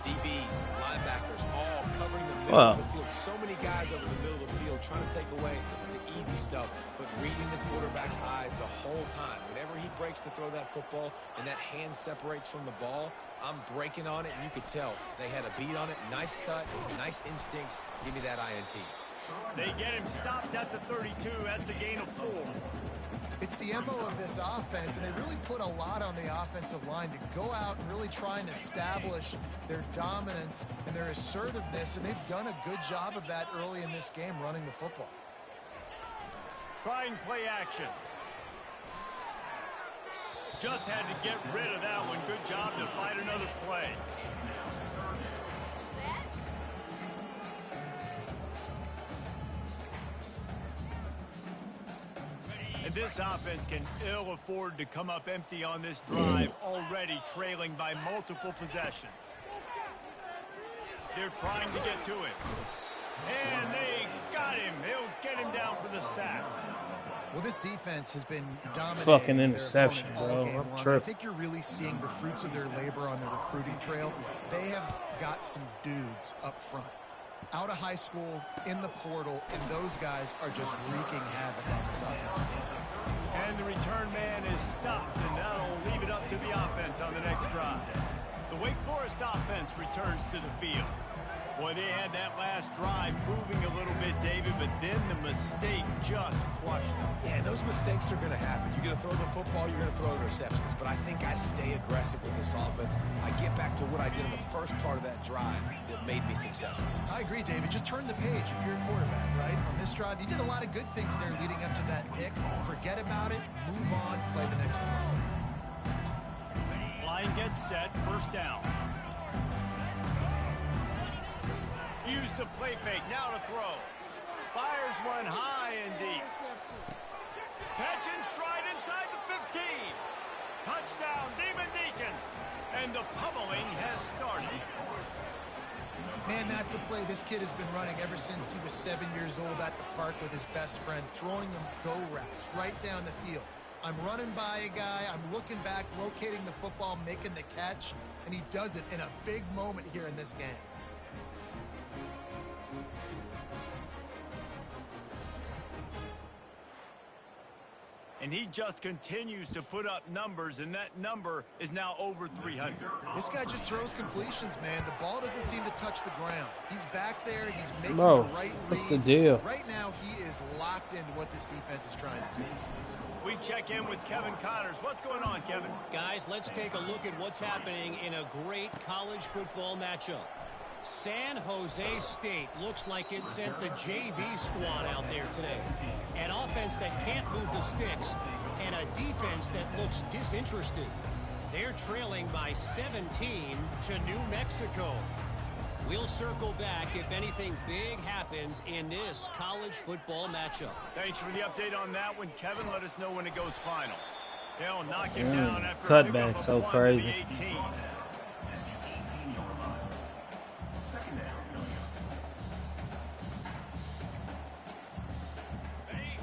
S4: DBs, linebackers, all covering the middle
S2: Wow.
S4: of the field. So many guys over the middle of the field trying to take away the easy stuff, but reading the quarterback's eyes the whole time. Whenever he breaks to throw that football and that hand separates from the ball, I'm breaking on it, and you could tell they had a beat on it. Nice cut, nice instincts. Give me that INT.
S1: They get him stopped at the 32. That's a gain of 4.
S3: It's the MO of this offense, and they really put a lot on the offensive line to go out and really try and establish their dominance and their assertiveness, and they've done a good job of that early in this game running the football.
S1: Trying play action. Just had to get rid of that one. Good job to fight another play. And this offense can ill afford to come up empty on this drive, already trailing by multiple possessions. They're trying to get to it. And they got him. They'll get him down for the sack.
S3: Well, this defense has been dominating.
S2: Fucking interception,
S3: all
S2: bro.
S3: game
S2: I'm
S3: long. I
S2: tripping.
S3: think you're really seeing the fruits of their labor on the recruiting trail. They have got some dudes up front, out of high school, in the portal, and those guys are just wreaking havoc on this offensive line.
S1: And the return man is stopped, and that'll leave it up to the offense on the next drive. The Wake Forest offense returns to the field. Boy, they had that last drive moving a little bit, David, but then the mistake just crushed them.
S4: Yeah, those mistakes are going to happen. You're going to throw the football, you're going to throw interceptions. But I think I stay aggressive with this offense. I get back to what I did in the first part of that drive that made me successful.
S3: I agree, David. Just turn the page if you're a quarterback, right? On this drive, you did a lot of good things there leading up to that pick. Forget about it, move on, play the next play.
S1: Line gets set, first down. Use the play fake, now to throw. Fires one high and deep. Catch in stride inside the 15. Touchdown, Demon Deacons. And the pummeling has started.
S3: Man, that's a play this kid has been running ever since he was 7 years old at the park with his best friend, throwing them go routes right down the field. I'm running by a guy, I'm looking back, locating the football, making the catch, and he does it in a big moment here in this game.
S1: And he just continues to put up numbers, and that number is now over 300.
S3: This guy just throws completions, man. The ball doesn't seem to touch the ground. He's back there. He's making the right reads.
S2: What's the deal?
S3: Right now, he is locked into what this defense is trying to do.
S1: We check in with Kevin Connors. What's going on, Kevin?
S6: Guys, let's take a look at what's happening in a great college football matchup. San Jose State looks like it sent the JV squad out there today. An offense that can't move the sticks and a defense that looks disinterested. They're trailing by 17 to New Mexico. We'll circle back if anything big happens in this college football matchup.
S1: Thanks for the update on that one, Kevin. Let us know when it goes final. They'll knock him down after
S2: cutback so crazy.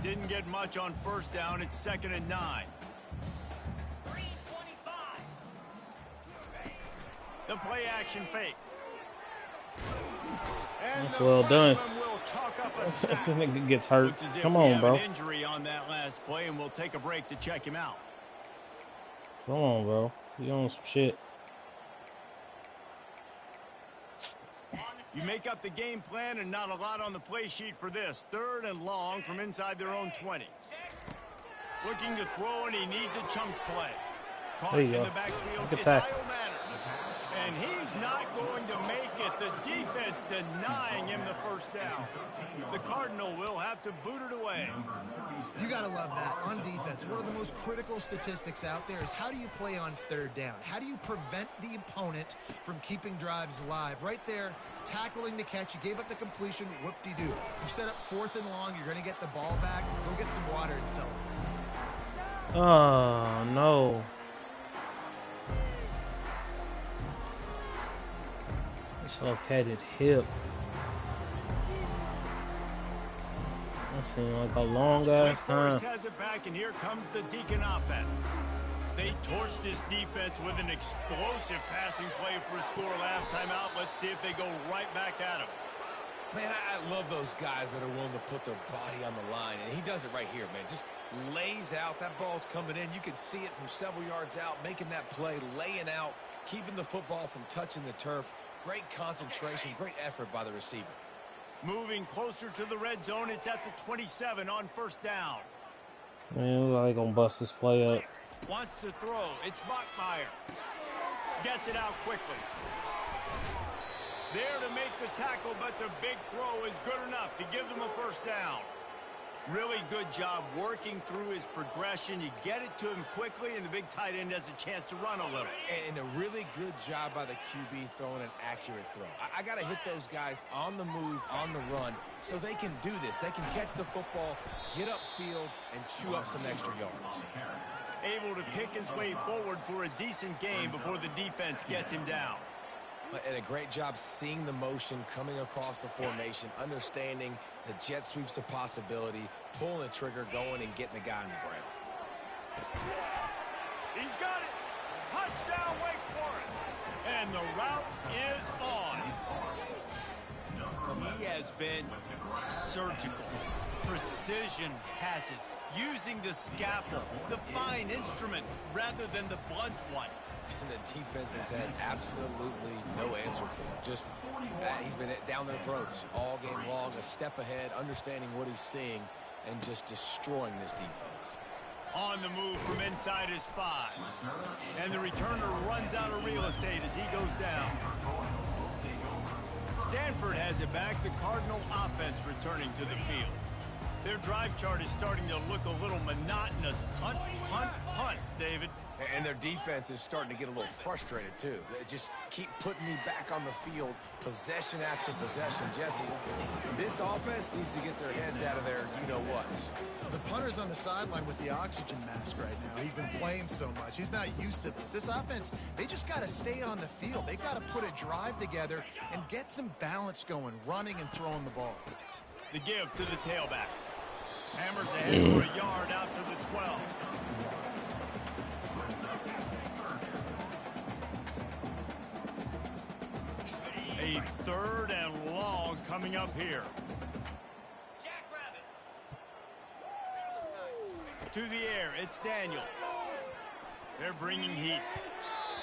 S1: Didn't get much on first down. It's 2nd and 9. The play action fake. And
S2: that's well done.
S1: This
S2: nigga gets hurt. Come on, bro.
S1: An injury on that last play, and we'll take a break to check him out.
S2: Come on, bro. You on some shit.
S1: You make up the game plan and not a lot on the play sheet for this. 3rd and long from inside their own 20. Looking to throw, and he needs a chunk play. Caught
S2: There you
S1: in
S2: go.
S1: the backfield.
S2: Good
S1: It's
S2: tackle.
S1: Io Manor. And he's not going to make it. The defense denying him the first down. The Cardinal will have to boot it away.
S3: You got to love that. On defense, one of the most critical statistics out there is how do you play on third down? How do you prevent the opponent from keeping drives alive? Right there, tackling the catch. You gave up the completion. Whoop-de-doo. You set up 4th and long. You're going to get the ball back. Go get some water and celebrate.
S2: Oh, no. Dislocated hip. That seemed like a long ass time.
S1: Forrest has it back, and here comes the Deacon offense. They torched this defense with an explosive passing play for a score last time out. Let's see if they go right back at him.
S4: Man, I love those guys that are willing to put their body on the line, and he does it right here, man. Just lays out. That ball's coming in. You can see it from several yards out, making that play, laying out, keeping the football from touching the turf. Great concentration, great effort by the receiver.
S1: Moving closer to the red zone, it's at the 27 on first down.
S2: Man, they gonna bust this play up.
S1: Wants to throw. It's Bachmeier. Gets it out quickly. There to make the tackle, but the big throw is good enough to give them a first down. Really good job working through his progression. You get it to him quickly, and the big tight end has a chance to run a little.
S4: And a really good job by the QB throwing an accurate throw. I got to hit those guys on the move, on the run, so they can do this. They can catch the football, get upfield, and chew up some extra yards.
S1: Able to pick his way forward for a decent game before the defense gets him down.
S4: And a great job seeing the motion coming across the formation, understanding the jet sweep's a possibility, pulling the trigger, going and getting the guy on the ground.
S1: He's got it. Touchdown, Wake Forest. And the route is on. He has been surgical. Precision passes. Using the scalpel, the fine instrument, rather than the blunt one.
S4: And the defense has had absolutely no answer for him. Just, he's been down their throats all game long, a step ahead, understanding what he's seeing, and just destroying this defense.
S1: On the move from inside his 5. And the returner runs out of real estate as he goes down. Stanford has it back, the Cardinal offense returning to the field. Their drive chart is starting to look a little monotonous. Punt, punt, punt, David.
S4: And their defense is starting to get a little frustrated, too. They just keep putting me back on the field, possession after possession. Jesse, this offense needs to get their heads out of their you-know-whats.
S3: The punter's on the sideline with the oxygen mask right now. He's been playing so much. He's not used to this. This offense, they just got to stay on the field. They got to put a drive together and get some balance going, running and throwing the ball.
S1: The give to the tailback. Hammers ahead for a yard out to the 12. A 3rd and long coming up here. To the air, it's Daniels. They're bringing heat.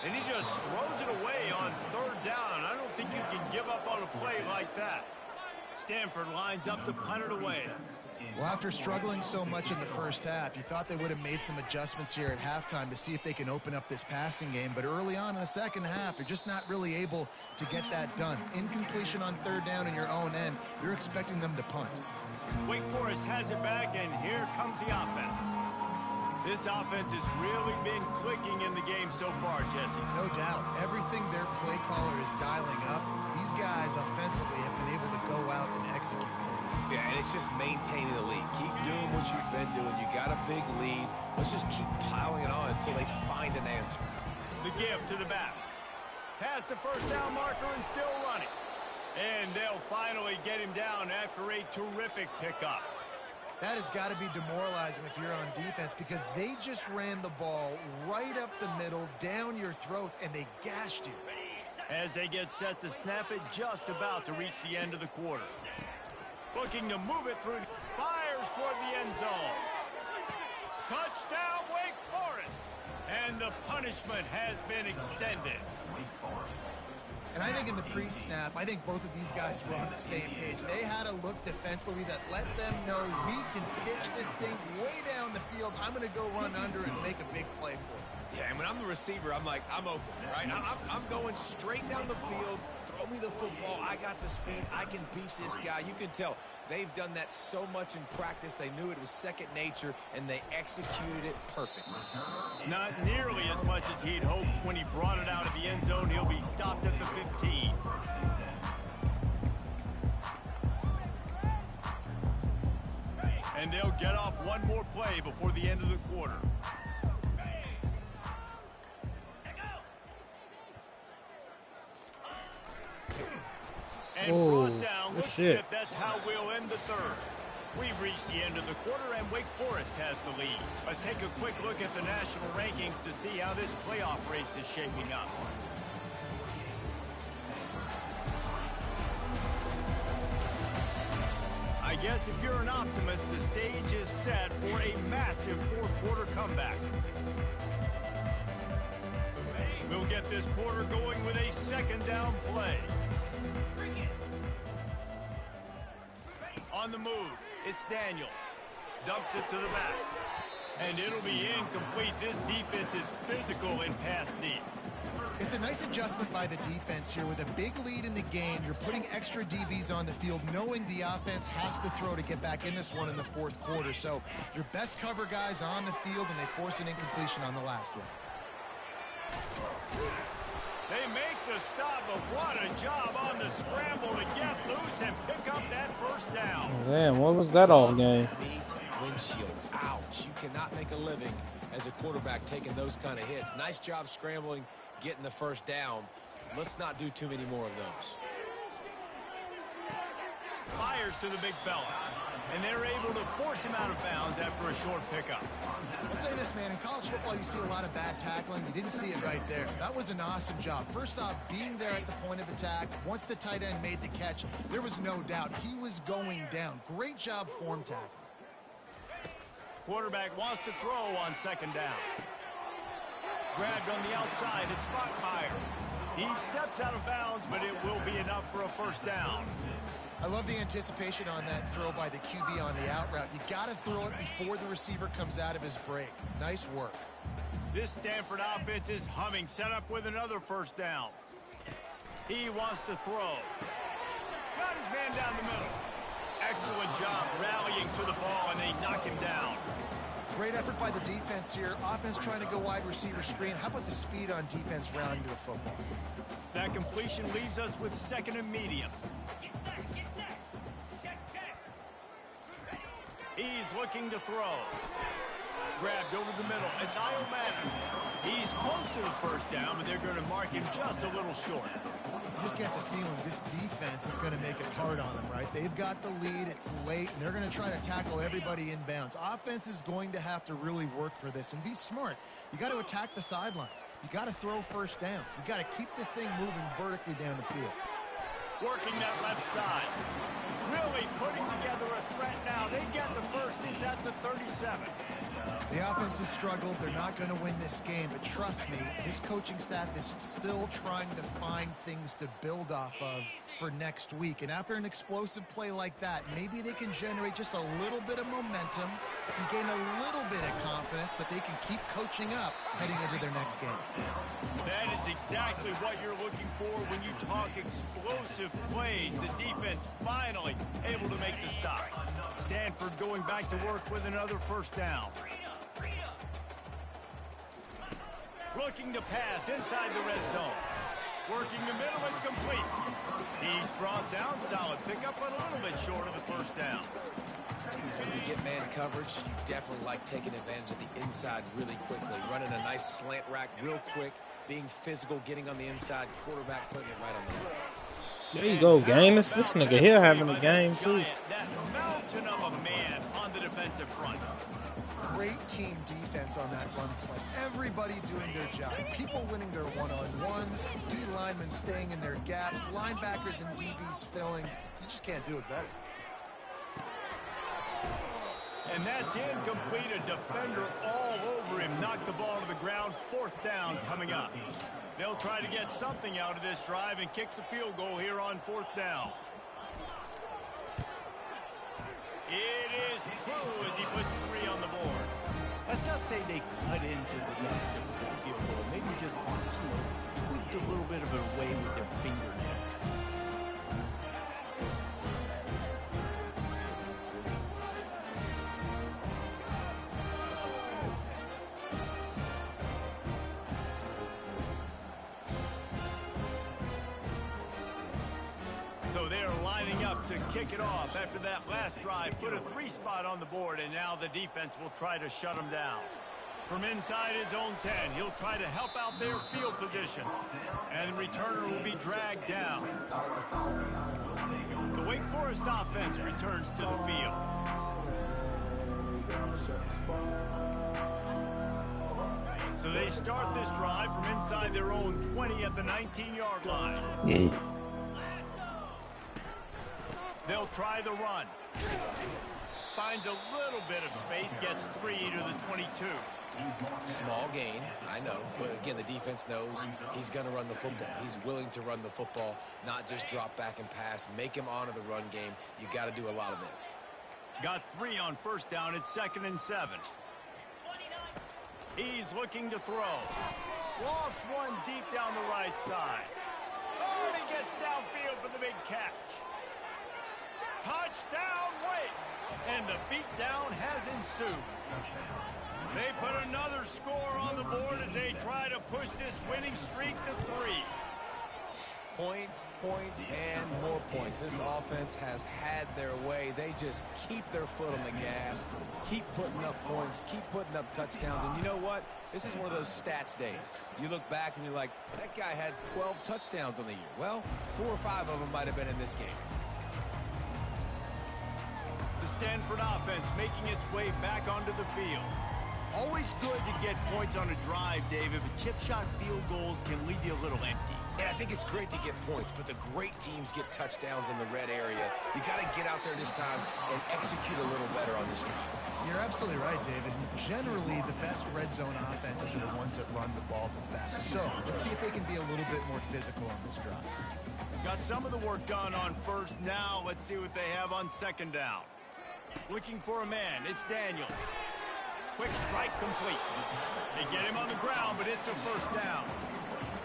S1: And he just throws it away on 3rd down. I don't think you can give up on a play like that. Stanford lines up to punt it away.
S3: Well, after struggling so much in the first half, you thought they would have made some adjustments here at halftime to see if they can open up this passing game. But early on in the second half, they're just not really able to get that done. Incompletion on 3rd down in your own end, you're expecting them to punt.
S1: Wake Forest has it back, and here comes the offense. This offense has really been clicking in the game so far, Jesse.
S3: No doubt. Everything their play caller is dialing up, these guys offensively have been able to go out and execute.
S4: Yeah, and it's just maintaining the lead. Keep doing what you've been doing. You got a big lead. Let's just keep piling it on until they find an answer.
S1: The give to the back. Past the first down marker and still running. And they'll finally get him down after a terrific pickup.
S3: That has got to be demoralizing if you're on defense because they just ran the ball right up the middle, down your throats, and they gashed you.
S1: As they get set to snap it, just about to reach the end of the quarter. Looking to move it through, fires toward the end zone. Touchdown, Wake Forest. And the punishment has been extended.
S3: And I think in the pre-snap, I think both of these guys were on the same page. They had a look defensively that let them know we can pitch this thing way down the field. I'm going to go run under and make a big play for it.
S4: Yeah, and when I'm the receiver, I'm like, I'm open, right? I'm going straight down the field. Throw me the football. I got the speed. I can beat this guy. You can tell they've done that so much in practice. They knew it was second nature, and they executed it perfectly.
S1: Not nearly as much as he'd hoped when he brought it out of the end zone. He'll be stopped at the 15. And they'll get off one more play before the end of the quarter. And brought down. Looks as if that's how we'll end the third. We've reached the end of the quarter, and Wake Forest has the lead. Let's take a quick look at the national rankings to see how this playoff race is shaping up. I guess if you're an optimist, the stage is set for a massive fourth-quarter comeback. We'll get this quarter going with a second down play. On the move, it's Daniels. Dumps it to the back. And it'll be incomplete. This defense is physical in pass deep.
S3: It's a nice adjustment by the defense here. With a big lead in the game, you're putting extra DBs on the field, knowing the offense has to throw to get back in this one in the fourth quarter. So your best cover guys on the field, and they force an incompletion on the last one.
S1: They make the stop, but what a job on the scramble to get loose and pick up that first down.
S2: Damn, what was that all game?
S4: Windshield, ouch. You cannot make a living as a quarterback taking those kind of hits. Nice job scrambling, getting the first down. Let's not do too many more of those.
S1: Fires to the big fella, and they're able to force him out of bounds after a short pickup.
S3: I'll say this, man, in college football you see a lot of bad tackling. You didn't see it right there. That was an awesome job. First off, being there at the point of attack. Once the tight end made the catch, there was no doubt he was going down. Great job form tackling.
S1: Quarterback wants to throw on second down. Grabbed on the outside, it's Bachmeyer. He steps out of bounds, but it will be enough for a first down.
S3: I love the anticipation on that throw by the QB on the out route. You got to throw it before the receiver comes out of his break. Nice work.
S1: This Stanford offense is humming, set up with another first down. He wants to throw. Got his man down the middle. Excellent job rallying to the ball, and they knock him down.
S3: Great effort by the defense here. Offense trying to go wide receiver screen. How about the speed on defense rallying to the football?
S1: That completion leaves us with second and medium. He's looking to throw. Grabbed over the middle. It's Iomana. He's close to the first down, but they're going to mark him just a little short.
S3: You just get the feeling this defense is going to make it hard on them, right? They've got the lead. It's late, and they're going to try to tackle everybody inbounds. Offense is going to have to really work for this and be smart. You got to attack the sidelines. You got to throw first downs. You got to keep this thing moving vertically down the field.
S1: Working that left side. Really putting together a threat now. They get the first. It's at the 37.
S3: The offense has struggled. They're not going to win this game, but trust me, this coaching staff is still trying to find things to build off of for next week. And after an explosive play like that, maybe they can generate just a little bit of momentum and gain a little bit of confidence that they can keep coaching up heading into their next game.
S1: That is exactly what you're looking for when you talk explosive plays. The defense finally able to make the stop. Stanford going back to work with another first down. Looking to pass inside the red zone. Working the middle, it's complete. He's brought down, solid pickup, but a little bit short of the first down.
S4: When you get man coverage, you definitely like taking advantage of the inside really quickly. Running a nice slant rack real quick, being physical, getting on the inside, quarterback putting it right on the left.
S2: There you go, Gaines. This nigga here having a game, too.
S1: That mountain of a man on the defensive front.
S3: Great team defense on that run play. Everybody doing their job. People winning their one-on-ones, D linemen staying in their gaps, linebackers and DBs filling. You just can't do it better.
S1: And that's incomplete. A defender all over him. Knocked the ball to the ground. Fourth down coming up. They'll try to get something out of this drive and kick the field goal here on fourth down. It is true as he puts 3 on the board. Let's not say they cut into the deficit with the field goal. Maybe just, tweaked a little bit of it away with their fingernails. So they're lining up to kick it off after that last drive. Put a 3-spot on the board, and now the defense will try to shut them down. From inside his own 10, he'll try to help out their field position. And the returner will be dragged down. The Wake Forest offense returns to the field. So they start this drive from inside their own 20 at the 19-yard line. They'll try the run. Finds a little bit of space, gets 3 to the 22.
S4: Small gain, I know, but again, the defense knows he's going to run the football. He's willing to run the football, not just drop back and pass, make him honor the run game. You got to do a lot of this.
S1: Got 3 on first down. It's 2nd and 7. He's looking to throw. Lost one deep down the right side. Oh, and he gets downfield for the big catch. Touchdown, Wake! And the beatdown has ensued. They put another score on the board as they try to push this winning streak to 3.
S4: Points, points, and more points. This offense has had their way. They just keep their foot on the gas, keep putting up points, keep putting up touchdowns. And you know what? This is one of those stats days. You look back and you're like, that guy had 12 touchdowns on the year. Well, 4 or 5 of them might have been in this game.
S1: The Stanford offense making its way back onto the field. Always good to get points on a drive, David, but chip shot field goals can leave you a little empty.
S4: And I think it's great to get points, but the great teams get touchdowns in the red area. You got to get out there this time and execute a little better on this drive.
S3: You're absolutely right, David. Generally, the best red zone offenses are the ones that run the ball the best. So let's see if they can be a little bit more physical on this drive.
S1: Got some of the work done on first. Now let's see what they have on 2nd down. Looking for a man. It's Daniels. Quick strike complete. They get him on the ground, but it's a first down.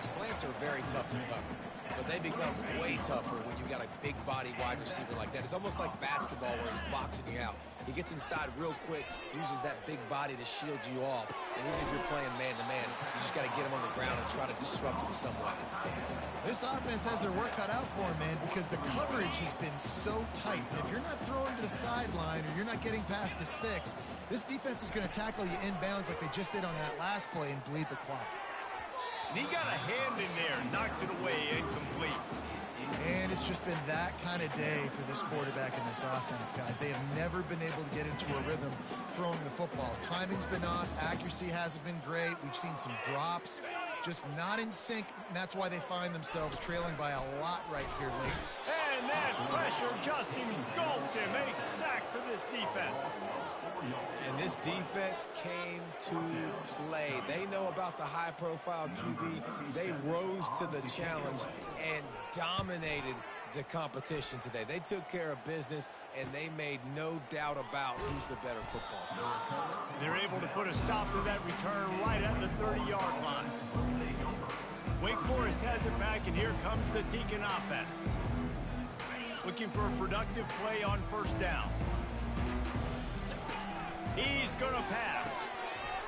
S4: Slants are very tough to cover, but they become way tougher when you got a big body wide receiver like that. It's almost like basketball where he's boxing you out. He gets inside real quick, uses that big body to shield you off, and even if you're playing man-to-man, you just got to get him on the ground and try to disrupt him some way.
S3: This offense has their work cut out for them, man, because the coverage has been so tight. And if you're not throwing to the sideline or you're not getting past the sticks, this defense is going to tackle you inbounds like they just did on that last play and bleed the clock.
S1: And he got a hand in there, knocks it away, incomplete.
S3: And it's just been that kind of day for this quarterback and this offense, guys. They have never been able to get into a rhythm throwing the football. Timing's been off. Accuracy hasn't been great. We've seen some drops. Just not in sync, and that's why they find themselves trailing by a lot right here late.
S1: And that pressure just engulfed him. A sack for this defense.
S4: And this defense came to play. They know about the high-profile QB. They rose to the challenge and dominated the competition today. They took care of business, and they made no doubt about who's the better football team.
S1: They're able to put a stop to that return right at the 30-yard line. Wake Forest has it back, and here comes the Deacon offense. Looking for a productive play on first down. He's going to pass.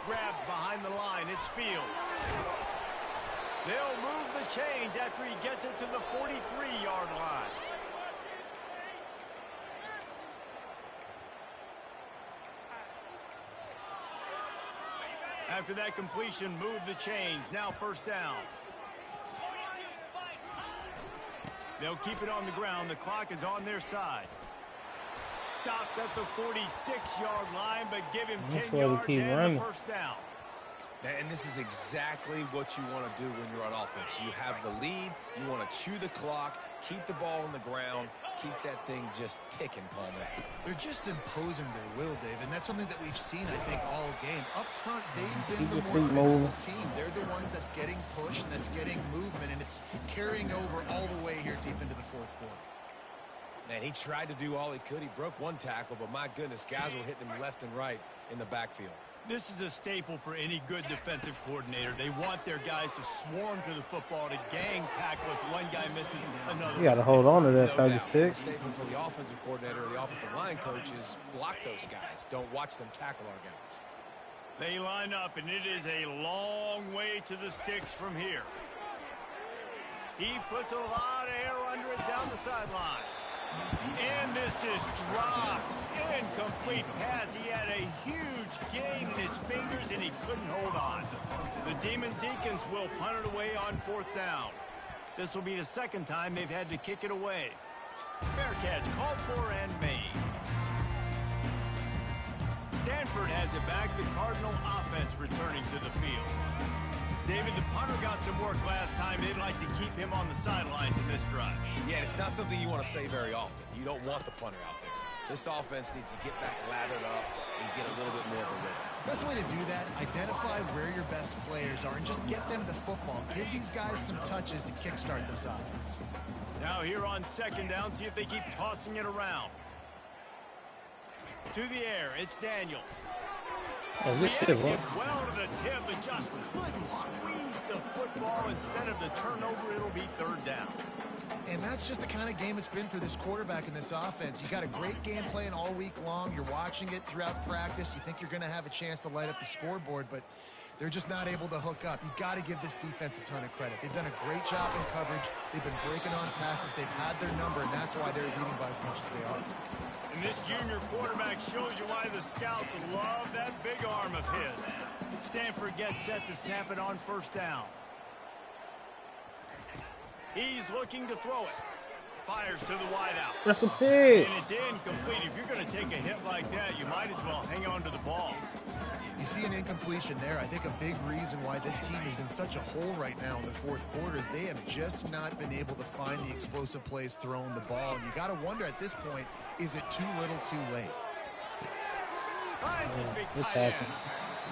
S1: Grabbed behind the line. It's Fields. They'll move the chains after he gets it to the 43-yard line. After that completion, move the chains. Now first down. They'll keep it on the ground. The clock is on their side. Stopped at the 46-yard line, but give him 10 yards and the first down.
S4: And this is exactly what you want to do when you're on offense. You have the lead. You want to chew the clock, keep the ball on the ground, keep that thing just ticking, Palmer.
S3: They're just imposing their will, Dave, and that's something that we've seen, I think, all game. Up front, they've been the more physical team. They're the ones that's getting pushed and that's getting movement, and it's carrying over all the way here deep into the fourth quarter.
S4: Man, he tried to do all he could. He broke one tackle, but my goodness, guys were hitting him left and right in the backfield.
S1: This is a staple for any good defensive coordinator. They want their guys to swarm to the football, to gang tackle. If one guy misses, another.
S2: You got to hold on to that
S4: No
S2: 36.
S4: doubt. The staple for the offensive coordinator or the offensive line coach is block those guys. Don't watch them tackle our guys.
S1: They line up, and it is a long way to the sticks from here. He puts a lot of air under it down the sideline. And this is dropped. Incomplete pass. He had a huge gain in his fingers, and he couldn't hold on. The Demon Deacons will punt it away on 4th down. This will be the second time they've had to kick it away. Fair catch called for and made. Stanford has it back. The Cardinal offense returning to the field. David, the punter got some work last time. They'd like to keep him on the sidelines in this drive.
S4: Yeah, it's not something you want to say very often. You don't want the punter out there. This offense needs to get back lathered up and get a little bit more of a rhythm.
S3: Best way to do that, identify where your best players are and just get them the football. Give these guys some touches to kickstart this offense.
S1: Now here on 2nd down, see if they keep tossing it around. To the air, it's Daniels.
S2: Oh, good shit, boy.
S1: Well to the tip, but just couldn't squeeze the football. Instead of the turnover, it'll be 3rd down.
S3: And that's just the kind of game it's been for this quarterback in this offense. You got a great game plan all week long. You're watching it throughout practice. You think you're going to have a chance to light up the scoreboard, but they're just not able to hook up. You got to give this defense a ton of credit. They've done a great job in coverage. They've been breaking on passes. They've had their number, and that's why they're leading by as much as they are.
S1: And this junior quarterback shows you why the scouts love that big arm of his. Stanford gets set to snap it on 1st down. He's looking to throw it. Fires to the wideout.
S2: That's a pick.
S1: And it's incomplete. If you're going to take a hit like that, you might as well hang on to the ball.
S3: You see an incompletion there. I think a big reason why this team is in such a hole right now in the 4th quarter is they have just not been able to find the explosive plays throwing the ball. And you got to wonder at this point, is it too little too late?
S1: Finds his big tight end.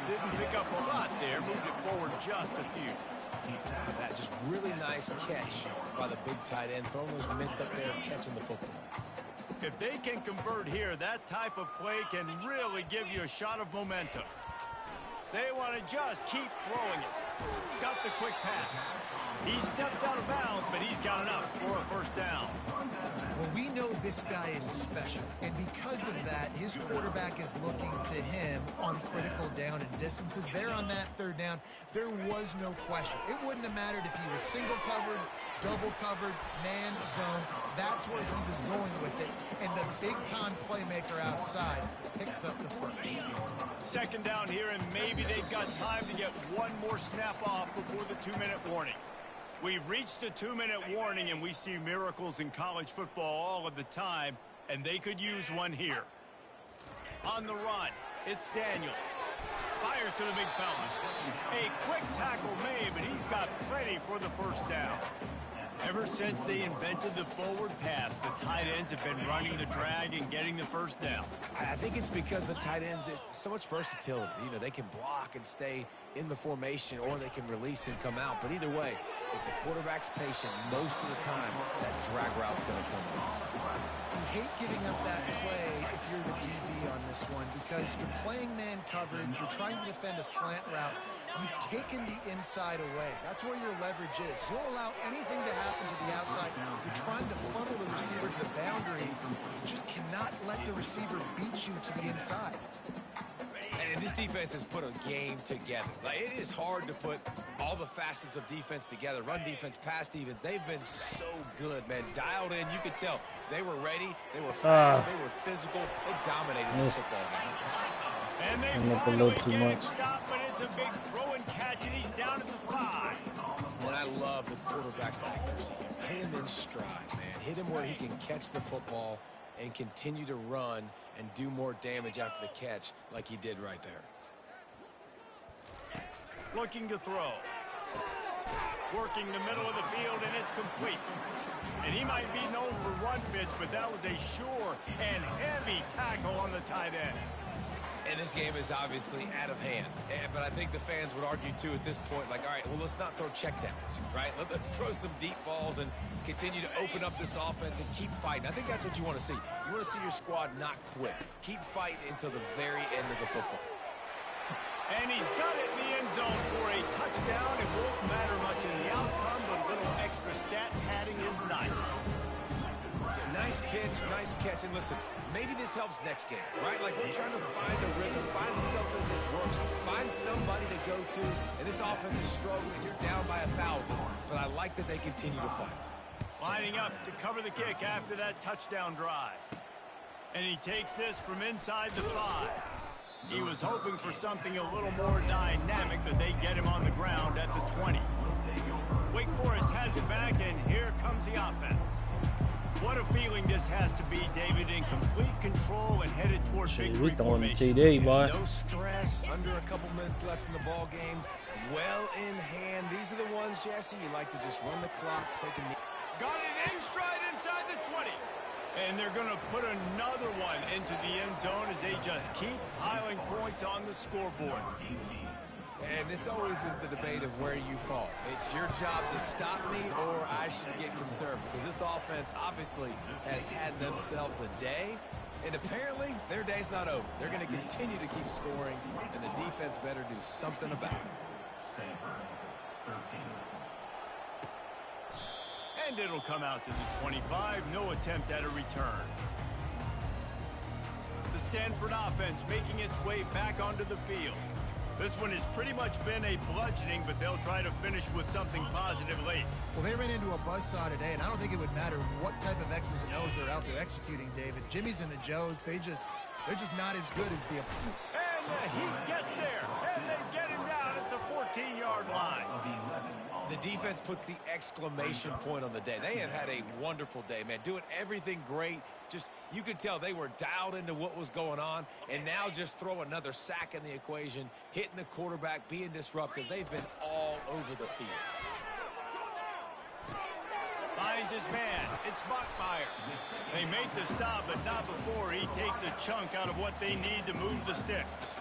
S1: Didn't pick up a lot there. Moved it forward just a few.
S4: That just really nice catch by the big tight end, throwing those mitts up there and catching the football.
S1: If they can convert here, that type of play can really give you a shot of momentum. They want to just keep throwing it. Got the quick pass. He steps out of bounds, but he's got enough for a 1st down.
S3: Well, we know this guy is special, and because of that, his quarterback is looking to him on critical down and distances. There on that 3rd down, there was no question. It wouldn't have mattered if he was single covered, double covered, man zone. That's where he was going with it, and the big-time playmaker outside picks up the 1st.
S1: 2nd down here, and maybe they've got time to get one more snap off before the 2-minute warning. We've reached the 2-minute warning, and we see miracles in college football all of the time, and they could use one here. On the run, it's Daniels. Fires to the big fella. A quick tackle made, but he's got plenty for the 1st down. Ever since they invented the forward pass, the tight ends have been running the drag and getting the 1st down.
S4: I think it's because the tight ends, there's so much versatility. You know, they can block and stay in the formation, or they can release and come out. But either way, if the quarterback's patient, most of the time, that drag route's going to come in.
S3: You hate giving up that play if you're the DB on this one because you're playing man coverage, you're trying to defend a slant route. You've taken the inside away. That's where your leverage is. You'll allow anything to happen to the outside. You're trying to funnel the receiver to the boundary. You just cannot let the receiver beat you to the inside.
S4: And this defense has put a game together. Like, it is hard to put all the facets of defense together. Run defense, pass defense. They've been so good, man. Dialed in. You could tell they were ready. They were fast. They were physical. They dominated this football game.
S1: And they finally get him stopped, but it's a big throw and catch, and he's down at the 5.
S4: And I love the quarterback's accuracy. Hit him in stride, man. Hit him where he can catch the football and continue to run and do more damage after the catch like he did right there.
S1: Looking to throw. Working the middle of the field, and it's complete. And he might be known for run fits, but that was a sure and heavy tackle on the tight end.
S4: And this game is obviously out of hand. But I think the fans would argue, too, at this point, like, all right, well, let's not throw checkdowns, right? Let's throw some deep balls and continue to open up this offense and keep fighting. I think that's what you want to see. You want to see your squad not quit. Keep fighting until the very end of the football.
S1: And he's got it in the end zone for a touchdown. It won't matter much in the outcome, but a little extra stat padding is nice.
S4: Yeah, nice pitch, nice catch. And listen, maybe this helps next game, right? Like we're trying to find a rhythm, find something that works, find somebody to go to. And this offense is struggling. You're down by 1,000, but I like that they continue to fight.
S1: Lining up to cover the kick after that touchdown drive. And he takes this from inside the 5. He was hoping for something a little more dynamic, but they get him on the ground at the 20. Wake Forest has it back, and here comes the offense. What a feeling this has to be, David, in complete control and headed toward victory formation.
S2: TD, boy.
S4: No stress, under a couple minutes left in the ball game. Well in hand. These are the ones, Jesse, you like to just run the clock, take a knee.
S1: Got it in stride inside the 20. And they're going to put another one into the end zone as they just keep piling points on the scoreboard.
S4: And this always is the debate of where you fall. It's your job to stop me or I should get concerned, because this offense obviously has had themselves a day, and apparently their day's not over. They're going to continue to keep scoring, and the defense better do something about it.
S5: Stanford, 13.
S1: And it'll come out to the 25. No attempt at a return. The Stanford offense making its way back onto the field. This one has pretty much been a bludgeoning, but they'll try to finish with something positive late.
S3: Well, they ran into a buzzsaw today, and I don't think it would matter what type of X's and O's they're out there executing, David. Jimmy's and the Joes, they're just not as good as the opponent.
S1: And the Heat gets there, and they get him down at the 14-yard line.
S4: The defense puts the exclamation point on the day. They have had a wonderful day, man. Doing everything great. Just, you could tell they were dialed into what was going on, and now just throw another sack in the equation, hitting the quarterback, being disruptive. They've been all over the field.
S1: Finds his man. It's Bachmeyer. They make the stop, but not before he takes a chunk out of what they need to move the sticks.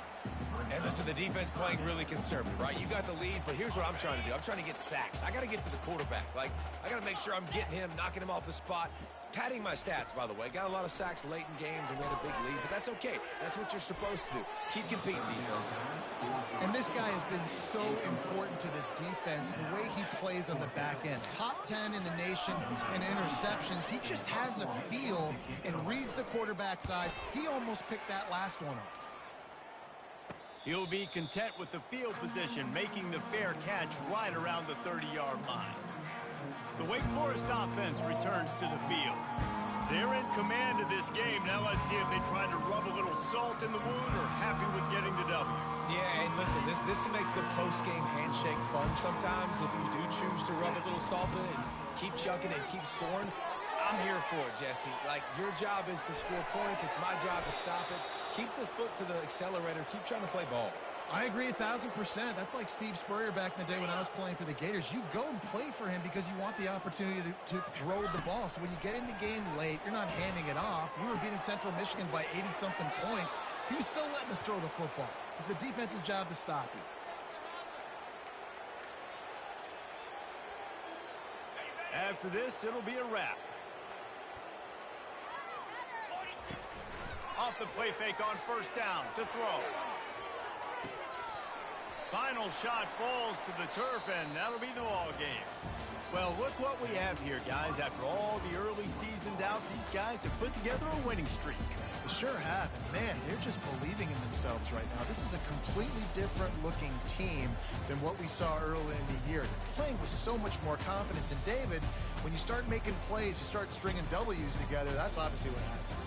S4: And listen, the defense playing really conservative, right? You got the lead, but here's what I'm trying to do. I'm trying to get sacks. I got to get to the quarterback. Like, I got to make sure I'm getting him, knocking him off the spot. Padding my stats, by the way. Got a lot of sacks late in games, and we had a big lead, but that's okay. That's what you're supposed to do. Keep competing, defense.
S3: And this guy has been so important to this defense, the way he plays on the back end. Top 10 in the nation in interceptions. He just has a feel and reads the quarterback's eyes. He almost picked that last one off.
S1: He'll be content with the field position, making the fair catch right around the 30-yard line. The Wake Forest offense returns to the field. They're in command of this game. Now let's see if they try to rub a little salt in the wound or happy with getting the W.
S4: Yeah, and listen, this makes the post-game handshake fun sometimes. If you do choose to rub a little salt in and keep chucking and keep scoring, I'm here for it, Jesse. Like, your job is to score points. It's my job to stop it. Keep the foot to the accelerator. Keep trying to play ball.
S3: I agree 1,000%. That's like Steve Spurrier back in the day when I was playing for the Gators. You go and play for him because you want the opportunity to throw the ball. So when you get in the game late, you're not handing it off. We were beating Central Michigan by 80-something points. He was still letting us throw the football. It's the defense's job to stop you.
S1: After this, it'll be a wrap. Off the play fake on first down to throw. Final shot falls to the turf, and that'll be the ball game. Well, look what we have here, guys. After all the early season doubts, these guys have put together a winning streak.
S3: They sure have. And man, they're just believing in themselves right now. This is a completely different looking team than what we saw early in the year. They're playing with so much more confidence. And David, when you start making plays, you start stringing W's together, that's obviously what happens.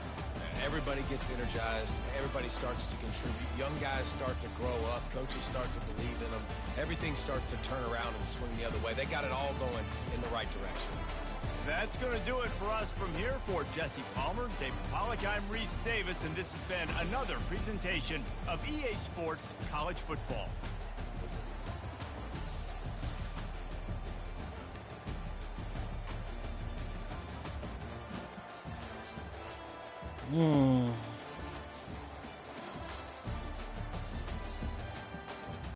S4: Everybody gets energized. Everybody starts to contribute. Young guys start to grow up. Coaches start to believe in them. Everything starts to turn around and swing the other way. They got it all going in the right direction.
S1: That's going to do it for us from here. For Jesse Palmer, David Pollack, I'm Reese Davis, and this has been another presentation of EA Sports College Football.